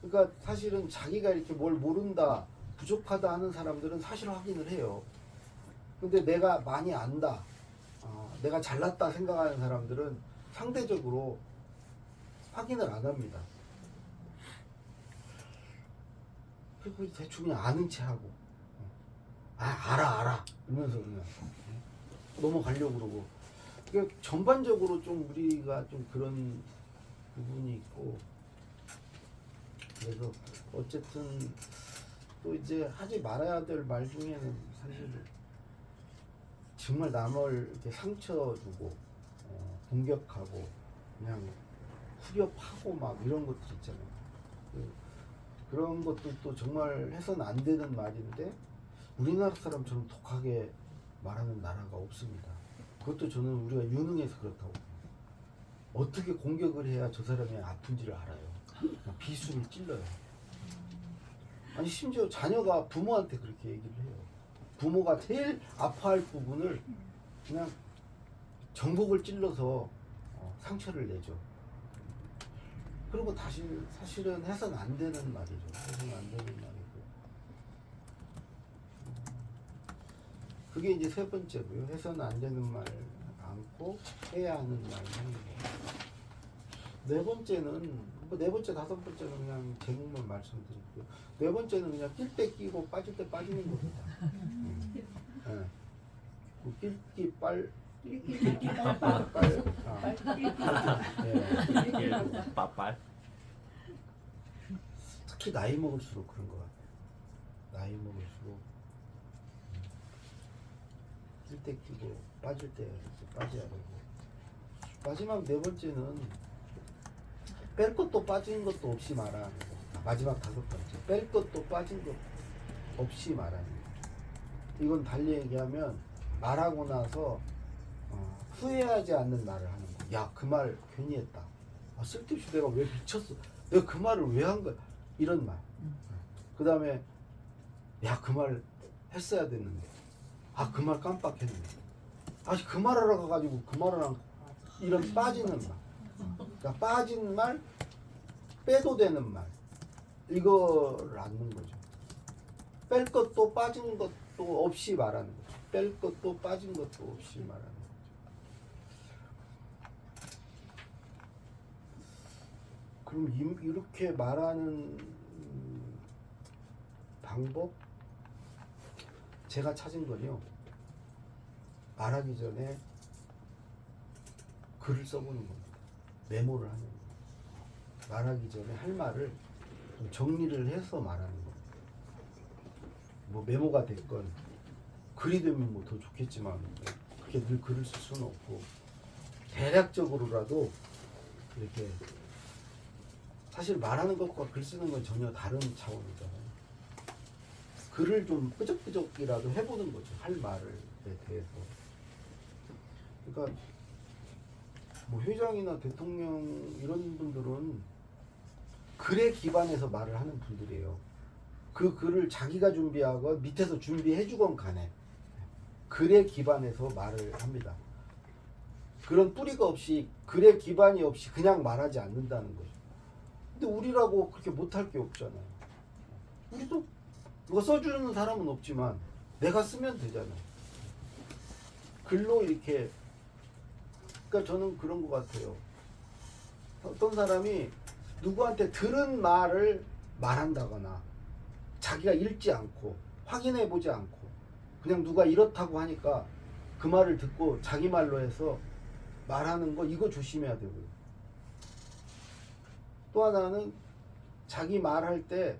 그러니까 사실은 자기가 이렇게 뭘 모른다, 부족하다 하는 사람들은 사실 확인을 해요. 근데 내가 많이 안다, 내가 잘났다 생각하는 사람들은 상대적으로 확인을 안 합니다. 그리고 대충 그냥 아는 체 하고, 알아 이러면서 그냥 넘어가려고 그러고. 그러니까 전반적으로 좀 우리가 좀 그런 부분이 있고, 그래서 어쨌든 또 이제 하지 말아야 될 말 중에는 사실 정말 남을 이렇게 상처 주고 공격하고 그냥 후벼파고 막 이런 것들 있잖아요. 그런 것도 정말 해서는 안 되는 말인데 우리나라 사람처럼 독하게 말하는 나라가 없습니다. 그것도 저는 우리가 유능해서 그렇다고 봐요. 어떻게 공격을 해야 저 사람이 아픈지를 알아요. 그냥 비수를 찔러요. 아니 심지어 자녀가 부모한테 그렇게 얘기를 해요. 부모가 제일 아파할 부분을 그냥 전곡을 찔러서 상처를 내죠. 그리고 다시 사실은 해서는 안 되는 말이죠. 해서는 안 되는 말이고. 그게 이제 세 번째고요. 해서는 안 되는 말 않고 해야 하는 말 하는 거. 네 번째는 네 번째, 다섯 번째는 그냥 제목만 말씀드릴게요. 네 번째는 그냥 낄 때 끼고 빠질 때 빠지는 겁니다. 낄기 빨 빠빨. 특히 나이 먹을수록 그런 것 같아요. 나이 먹을수록 낄 때 끼고 빠질 때 빠져야 되고. 마지막 네 번째는 뺄 것도 빠진 것도 없이 말하는 거. 마지막 다섯 번째, 뺄 것도 빠진 것 없이 말하는 거. 이건 달리 얘기하면 말하고 나서 후회하지 않는 말을 하는 거. 야, 그 말 괜히 했다. 쓸데없이 내가 왜 미쳤어? 내가 그 말을 왜 한 거야? 이런 말. 그 다음에 야, 그 말 했어야 됐는데. 그 말 깜빡했네. 그 말하러 가가지고 그 말을 한 이런 빠지는 말. 그러니까 빠진 말, 빼도 되는 말. 이거를 않는 거죠. 뺄 것도 빠진 것도 없이 말하는 거죠. 뺄 것도 빠진 것도 없이 말하는 거죠. 그럼 이렇게 말하는 방법? 제가 찾은 건요. 말하기 전에 글을 써보는 겁니다. 메모를 하는 거예요. 말하기 전에 할 말을 좀 정리를 해서 말하는 겁니다. 뭐 메모가 됐건 글이 되면 뭐 더 좋겠지만 그렇게 늘 글을 쓸 수는 없고 대략적으로라도 이렇게 사실 말하는 것과 글 쓰는 건 전혀 다른 차원이잖아요. 글을 좀 끄적끄적이라도 해보는 거죠. 할 말에 대해서. 그러니까 뭐 회장이나 대통령 이런 분들은 글에 기반해서 말을 하는 분들이에요. 그 글을 자기가 준비하건 밑에서 준비해주건 간에 글에 기반해서 말을 합니다. 그런 뿌리가 없이 글에 기반이 없이 그냥 말하지 않는다는 거죠. 근데 우리라고 그렇게 못할 게 없잖아요. 우리도 누가 써주는 사람은 없지만 내가 쓰면 되잖아요. 글로 이렇게. 그러니까 저는 그런 것 같아요. 어떤 사람이 누구한테 들은 말을 말한다거나 자기가 읽지 않고 확인해 보지 않고 그냥 누가 이렇다고 하니까 그 말을 듣고 자기 말로 해서 말하는 거, 이거 조심해야 되고요. 또 하나는 자기 말할 때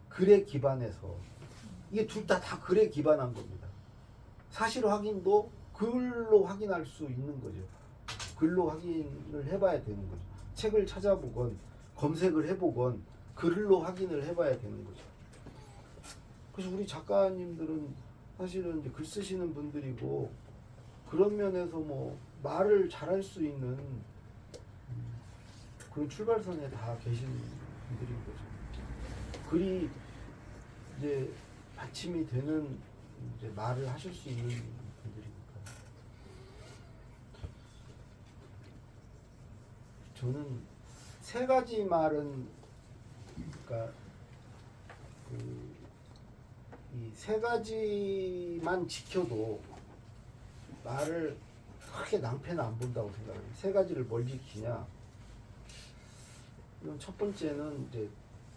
글에 기반해서, 이게 둘 다 글에 기반한 겁니다. 사실 확인도 글로 확인할 수 있는 거죠. 글로 확인을 해봐야 되는 거죠. 책을 찾아보건 검색을 해보건 글로 확인을 해봐야 되는 거죠. 그래서 우리 작가님들은 사실은 이제 글 쓰시는 분들이고 그런 면에서 뭐 말을 잘할 수 있는 그런 출발선에 다 계신 분들인 거죠. 글이 이제 받침이 되는 이제 말을 하실 수 있는 저는 세 가지 말은, 그러니까 이 세 가지만 지켜도 말을 크게 낭패는 안 본다고 생각해요. 세 가지를 뭘 지키냐? 이건 첫 번째는 이제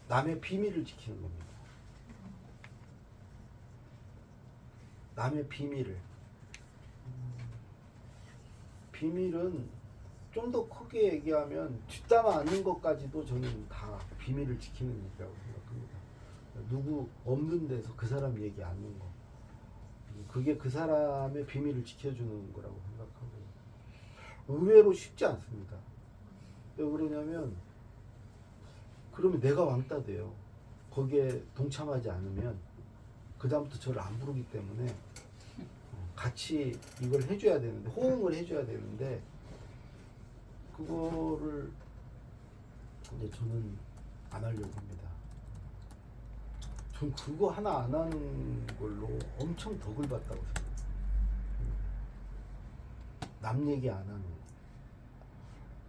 남의 비밀을 지키는 겁니다. 남의 비밀을. 비밀은 좀 더 크게 얘기하면 뒷담화 않는 것까지도 저는 다 비밀을 지키는 일이라고 생각합니다. 누구 없는 데서 그 사람 얘기 않는 거. 그게 그 사람의 비밀을 지켜주는 거라고 생각하고요. 의외로 쉽지 않습니다. 왜 그러냐면 그러면 내가 왕따 돼요. 거기에 동참하지 않으면 그 다음부터 저를 안 부르기 때문에 같이 이걸 해줘야 되는데, 호응을 해줘야 되는데, 그거를 이제 저는 안 하려고 합니다. 전 그거 하나 안 하는 걸로 엄청 덕을 받다고 생각해요. 남 얘기 안 하는 거.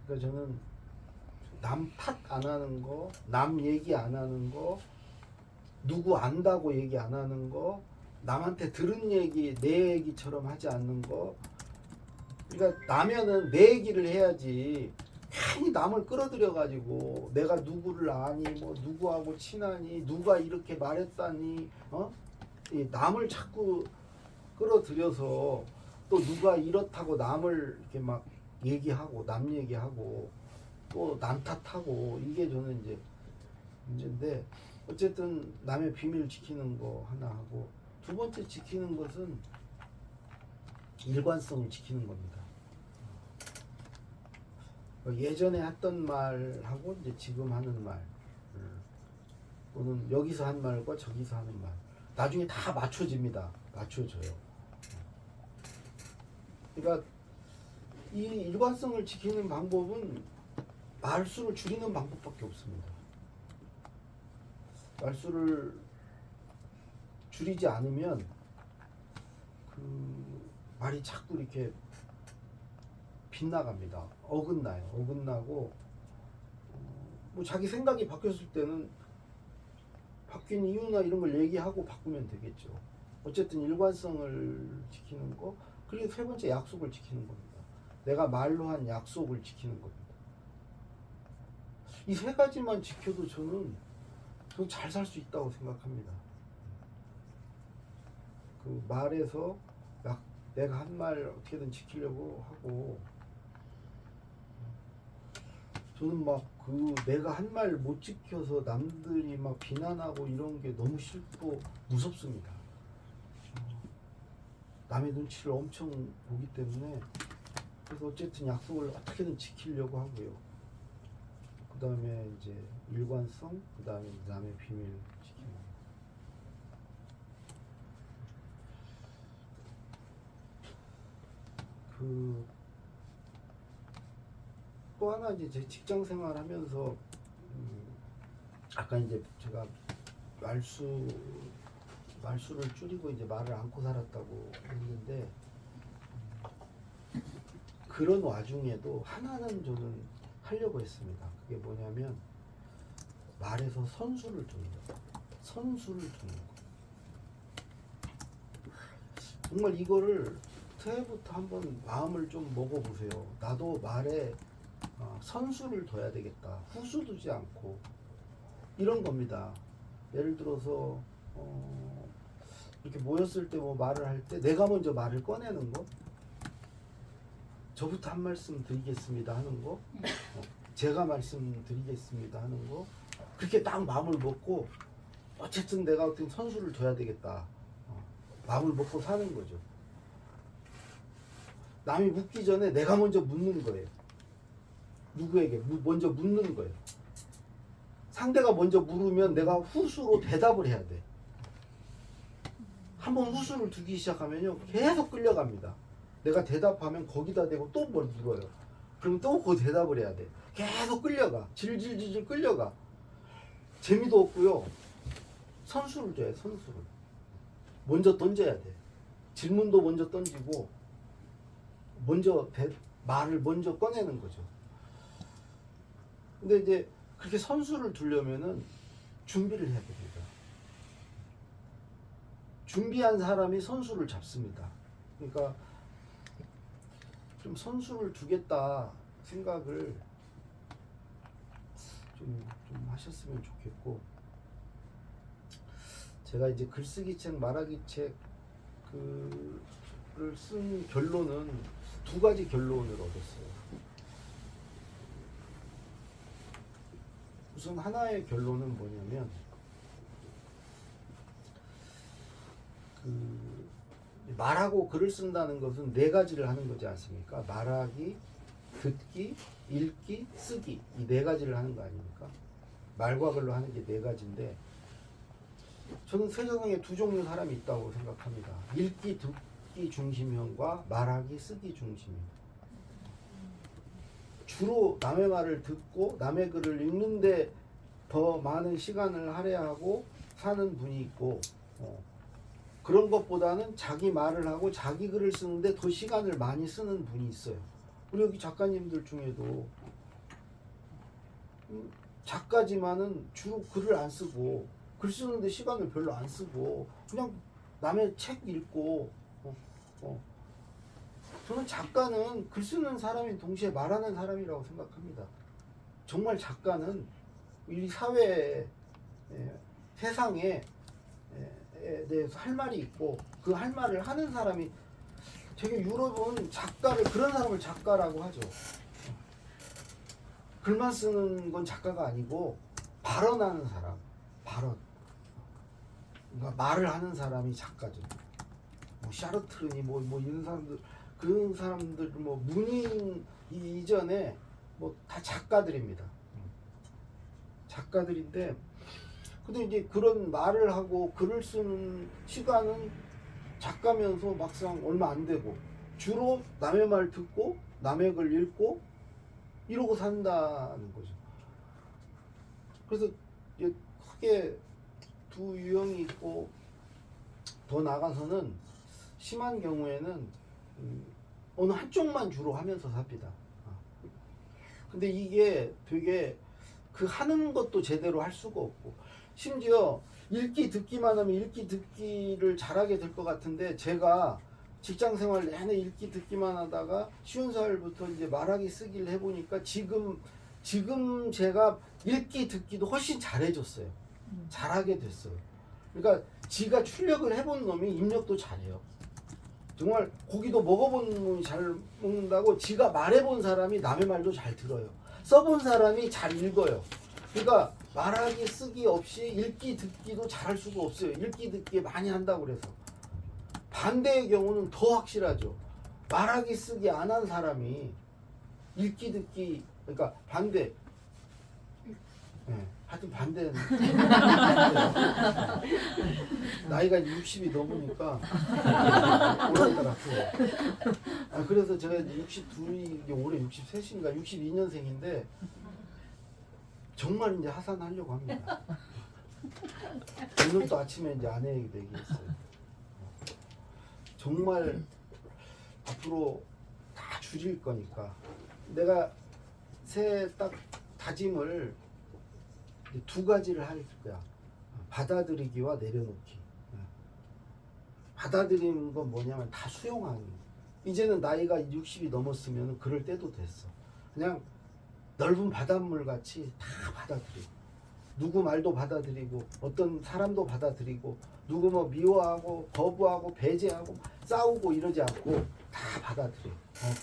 그러니까 저는 남 탓 안 하는 거, 남 얘기 안 하는 거, 누구 안다고 얘기 안 하는 거, 남한테 들은 얘기 내 얘기처럼 하지 않는 거. 그러니까 나면은 내 얘기를 해야지 괜히 남을 끌어들여 가지고 내가 누구를 아니, 뭐 누구하고 친하니, 누가 이렇게 말했다니, 이 남을 자꾸 끌어들여서 또 누가 이렇다고 남을 이렇게 막 얘기하고 남 얘기하고 또 남 탓하고, 이게 저는 이제 문제인데, 어쨌든 남의 비밀 지키는 거 하나 하고, 두 번째 지키는 것은 일관성을 지키는 겁니다. 예전에 했던 말하고 이제 지금 하는 말, 또는 여기서 한 말과 저기서 하는 말, 나중에 다 맞춰집니다. 맞춰져요. 그러니까 이 일관성을 지키는 방법은 말수를 줄이는 방법밖에 없습니다. 말수를 줄이지 않으면 그 말이 자꾸 이렇게 빗나갑니다. 어긋나요. 어긋나고 뭐 자기 생각이 바뀌었을 때는 바뀐 이유나 이런 걸 얘기하고 바꾸면 되겠죠. 어쨌든 일관성을 지키는 거, 그리고 세 번째 약속을 지키는 겁니다. 내가 말로 한 약속을 지키는 겁니다. 이 세 가지만 지켜도 저는 잘 살 수 있다고 생각합니다. 그 말에서 내가 한 말 어떻게든 지키려고 하고, 저는 막 그 내가 한 말 못 지켜서 남들이 막 비난하고 이런 게 너무 싫고 무섭습니다. 남의 눈치를 엄청 보기 때문에, 그래서 어쨌든 약속을 어떻게든 지키려고 하고요. 그 다음에 이제 일관성, 그 다음에 남의 비밀 지키는 거. 또 하나 이제 제 직장 생활하면서 아까 이제 제가 말수를 줄이고 이제 말을 않고 살았다고 했는데, 그런 와중에도 하나는 저는 하려고 했습니다. 그게 뭐냐면 말에서 선수를 두는 거. 선수를 두는 거. 정말 이거를 새해부터 한번 마음을 좀 먹어보세요. 나도 말에 선수를 둬야 되겠다. 후수 두지 않고, 이런 겁니다. 예를 들어서 이렇게 모였을 때 뭐 말을 할 때 내가 먼저 말을 꺼내는 거, 저부터 한 말씀 드리겠습니다 하는 거, 제가 말씀드리겠습니다 하는 거, 그렇게 딱 마음을 먹고 어쨌든 내가 어떤 선수를 둬야 되겠다, 마음을 먹고 사는 거죠. 남이 묻기 전에 내가 먼저 묻는 거예요. 누구에게 먼저 묻는 거예요. 상대가 먼저 물으면 내가 후수로 대답을 해야 돼. 한번 후수를 두기 시작하면요, 계속 끌려갑니다. 내가 대답하면 거기다 대고 또 뭘 물어요. 그럼 또 그 대답을 해야 돼. 계속 끌려가. 질질질질 끌려가. 재미도 없고요. 선수를 줘야 해. 선수를. 먼저 던져야 돼. 질문도 먼저 던지고 먼저 말을 먼저 꺼내는 거죠. 근데 이제 그렇게 선수를 두려면은 준비를 해야 됩니다. 준비한 사람이 선수를 잡습니다. 그러니까 좀 선수를 두겠다 생각을 좀 하셨으면 좋겠고, 제가 이제 글쓰기 책, 말하기 책을 쓴 결론은 두 가지 결론을 얻었어요. 우선 하나의 결론은 뭐냐면, 말하고 글을 쓴다는 것은 네 가지를 하는 거지 않습니까? 말하기, 듣기, 읽기, 쓰기, 이 네 가지를 하는 거 아닙니까? 말과 글로 하는 게 네 가지인데, 저는 세상에 두 종류 사람이 있다고 생각합니다. 읽기, 듣기 중심형과 말하기, 쓰기 중심형. 주로 남의 말을 듣고 남의 글을 읽는데 더 많은 시간을 할애하고 사는 분이 있고, 그런 것보다는 자기 말을 하고 자기 글을 쓰는데 더 시간을 많이 쓰는 분이 있어요. 우리 여기 작가님들 중에도 작가지만은 주로 글을 안 쓰고, 글 쓰는데 시간을 별로 안 쓰고 그냥 남의 책 읽고, 저는 작가는 글 쓰는 사람이 동시에 말하는 사람이라고 생각합니다. 정말 작가는 이 사회에, 세상에 대해서 할 말이 있고 그 할 말을 하는 사람이, 되게 유럽은 작가를, 그런 사람을 작가라고 하죠. 글만 쓰는 건 작가가 아니고 발언하는 사람, 발언. 그러니까 말을 하는 사람이 작가죠. 뭐 샤르트르니 뭐 이런 사람들, 그런 사람들 뭐 문인 이전에 뭐 다 작가들입니다. 작가들인데, 근데 이제 그런 말을 하고 글을 쓰는 시간은 작가면서 막상 얼마 안 되고, 주로 남의 말 듣고 남의 글 읽고 이러고 산다는 거죠. 그래서 이제 크게 두 유형이 있고, 더 나가서는 심한 경우에는 어느 한쪽만 주로 하면서 삽니다. 근데 이게 되게 그 하는 것도 제대로 할 수가 없고, 심지어 읽기 듣기만 하면 읽기 듣기를 잘하게 될 것 같은데, 제가 직장 생활 내내 읽기 듣기만 하다가 50살부터 이제 말하기 쓰기를 해보니까 지금 제가 읽기 듣기도 훨씬 잘해졌어요. 잘하게 됐어요. 그러니까 지가 출력을 해본 놈이 입력도 잘해요. 정말 고기도 먹어본 놈이 잘 먹는다고, 지가 말해본 사람이 남의 말도 잘 들어요. 써본 사람이 잘 읽어요. 그러니까 말하기 쓰기 없이 읽기 듣기도 잘할 수가 없어요. 읽기 듣기 많이 한다고 그래서. 반대의 경우는 더 확실하죠. 말하기 쓰기 안 한 사람이 읽기 듣기, 그러니까 반대. 하여튼 반대는 나이가 60이 넘으니까 오락가락해요. 그래서 제가 62이 올해 63인가 62년생인데 정말 이제 하산하려고 합니다. 오늘 또 아침에 이제 아내에게 얘기했어요. 정말 앞으로 다 줄일 거니까 내가 새 딱 다짐을 두 가지를 할 거야. 받아들이기와 내려놓기. 받아들이는 건 뭐냐면 다 수용하는. 이제는 나이가 60이 넘었으면 그럴 때도 됐어. 그냥 넓은 바닷물 같이 다 받아들이고, 누구 말도 받아들이고, 어떤 사람도 받아들이고, 누구 뭐 미워하고 거부하고 배제하고 싸우고 이러지 않고 다 받아들여.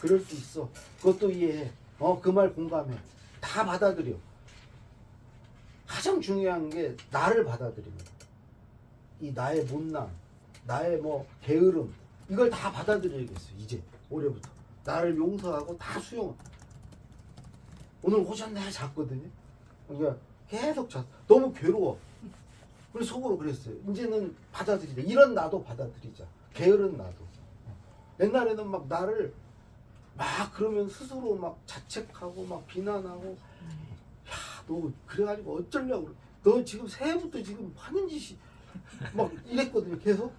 그럴 수 있어. 그것도 이해해. 그 말 공감해. 다 받아들여. 가장 중요한 게 나를 받아들입니다. 이 나의 못남, 나의 뭐 게으름, 이걸 다 받아들여야겠어요. 이제 올해부터 나를 용서하고 다 수용. 오늘 오전에 잤거든요. 그러니까 계속 잤. 너무 괴로워. 그래서 속으로 그랬어요. 이제는 받아들이자. 이런 나도 받아들이자. 게으른 나도. 옛날에는 막 나를 막 그러면 스스로 막 자책하고 막 비난하고, 너 그래가지고 어쩌려고 그래. 너 지금 새해부터 지금 하는 짓이 막 이랬거든요. 계속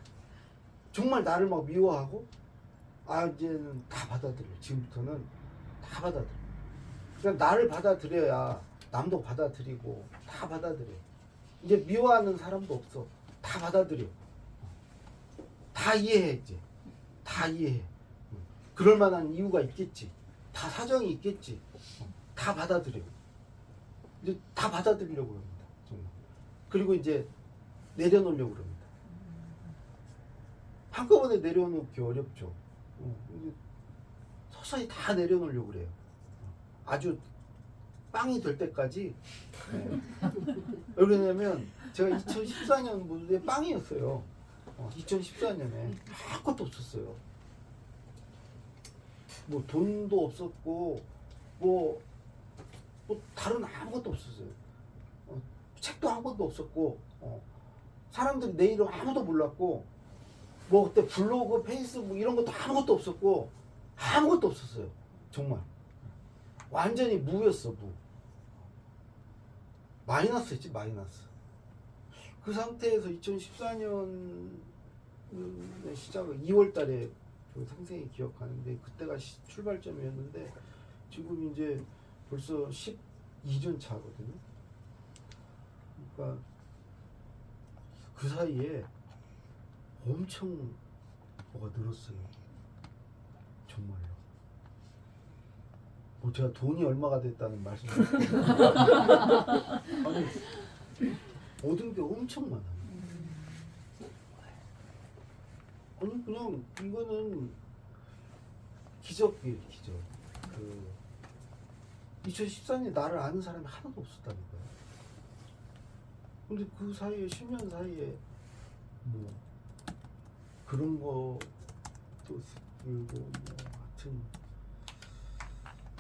정말 나를 막 미워하고, 이제는 다 받아들여. 지금부터는 다 받아들여. 그러니까 나를 받아들여야 남도 받아들이고 다 받아들여. 이제 미워하는 사람도 없어. 다 받아들여. 다 이해해 이제. 다 이해해. 그럴 만한 이유가 있겠지. 다 사정이 있겠지. 다 받아들여. 이제 다 받아들이려고 합니다. 정말. 그리고 이제 내려놓으려고 합니다. 한꺼번에 내려놓기 어렵죠. 이제 서서히 다 내려놓으려고 그래요. 아주 빵이 될 때까지. 네. 왜 그러냐면 제가 2014년 무대에 빵이었어요. 2014년에 아무것도 없었어요. 뭐 돈도 없었고 뭐 다른 아무것도 없었어요. 책도 한 권도 없었고 사람들이 내 이름 아무도 몰랐고 뭐 그때 블로그, 페이스북 이런 것도 아무것도 없었고 아무것도 없었어요. 정말 완전히 무였어. 무. 마이너스였지. 마이너스. 그 상태에서 2014년 시작을 2월 달에 생생히 기억하는데 그때가 출발점이었는데 지금 이제 벌써 12년 차거든요. 그러니까 그 사이에 엄청 뭐가 늘었어요. 정말로. 뭐 제가 돈이 얼마가 됐다는 말씀. 아니 얻은 게 엄청 많아요. 아니 그냥 이거는 기적이에요. 기적. 2014년에 나를 아는 사람이 하나도 없었다니까요. 근데 그 사이에 10년 사이에 뭐 그런 것도 들고 뭐 하여튼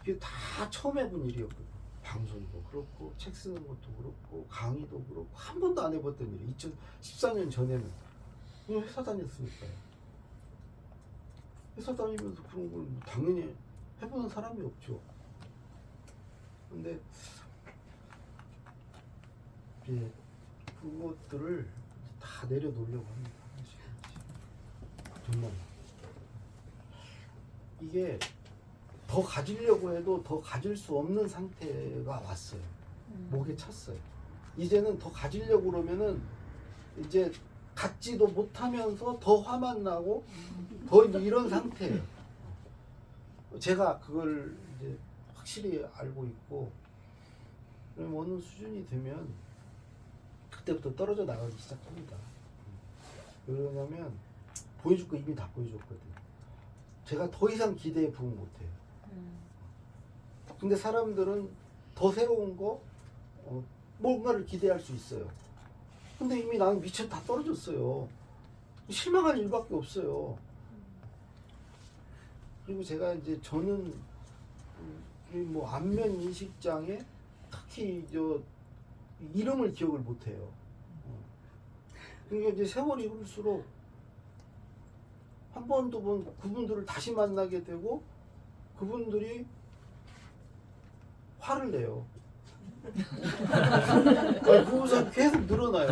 이게 다 처음 해본 일이었거든요. 방송도 그렇고 책 쓰는 것도 그렇고 강의도 그렇고 한 번도 안 해봤던 일이 2014년 전에는 그냥 회사 다녔으니까요. 회사 다니면서 그런 걸 당연히 해보는 사람이 없죠. 근데 이제 그것들을 다 내려놓으려고 합니다. 정말 이게 더 가지려고 해도 더 가질 수 없는 상태가 왔어요. 목에 찼어요. 이제는 더 가지려고 그러면은 이제 갖지도 못하면서 더 화만 나고 더 이런 상태예요. 제가 그걸 이제 확실히 알고 있고 그럼 어느 수준이 되면 그때부터 떨어져 나가기 시작합니다. 왜 그러냐면 보여줄 거 이미 다 보여줬거든요. 제가 더 이상 기대에 부응 못해요. 근데 사람들은 더 새로운 거 뭔가를 기대할 수 있어요. 근데 이미 나는 미쳐 다 떨어졌어요. 실망할 일밖에 없어요. 그리고 제가 이제 저는 뭐 안면 인식장애 특히 저 이름을 기억을 못해요. 그러니까 이제 세월이 흐를수록 한 번, 두 번 그분들을 다시 만나게 되고 그분들이 화를 내요. 그것은 계속 늘어나요.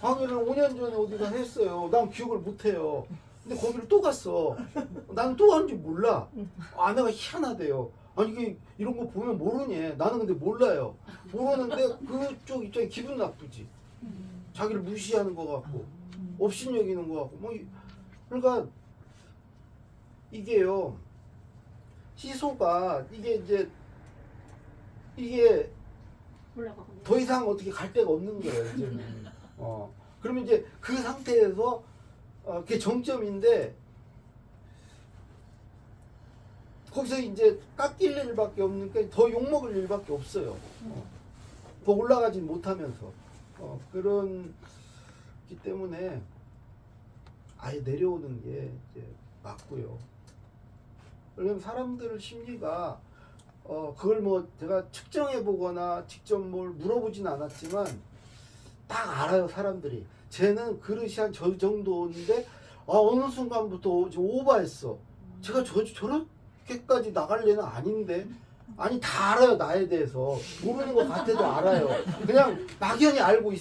강의를 5년 전에 어디가 했어요. 난 기억을 못해요. 근데 거기를 또 갔어. 나는 또 가는지 몰라. 아내가 희한하대요. 아니 이게 이런 거 보면 모르니? 나는 근데 몰라요. 모르는데 그쪽 입장에 기분 나쁘지. 자기를 무시하는 것 같고 업신여기는 것 같고 뭐 그러니까 이게요. 시소가 이게 더 이상 어떻게 갈 데가 없는 거예요. 이제는. 그러면 이제 그 상태에서 그게 정점인데 거기서 이제 깎일 일밖에 없으니까 더 욕먹을 일밖에 없어요. 더 올라가진 못하면서 그런기 때문에 아예 내려오는 게 이제 맞고요. 왜냐면 사람들 심리가 그걸 뭐 제가 측정해 보거나 직접 뭘 물어보진 않았지만 딱 알아요. 사람들이 쟤는 그릇이 한 저 정도인데 어느 순간부터 좀 오버했어. 제가 저렇게까지 나갈 애는 아닌데 아니 다 알아요. 나에 대해서 모르는 것 같아도 알아요. 그냥 막연히 알고 있어요.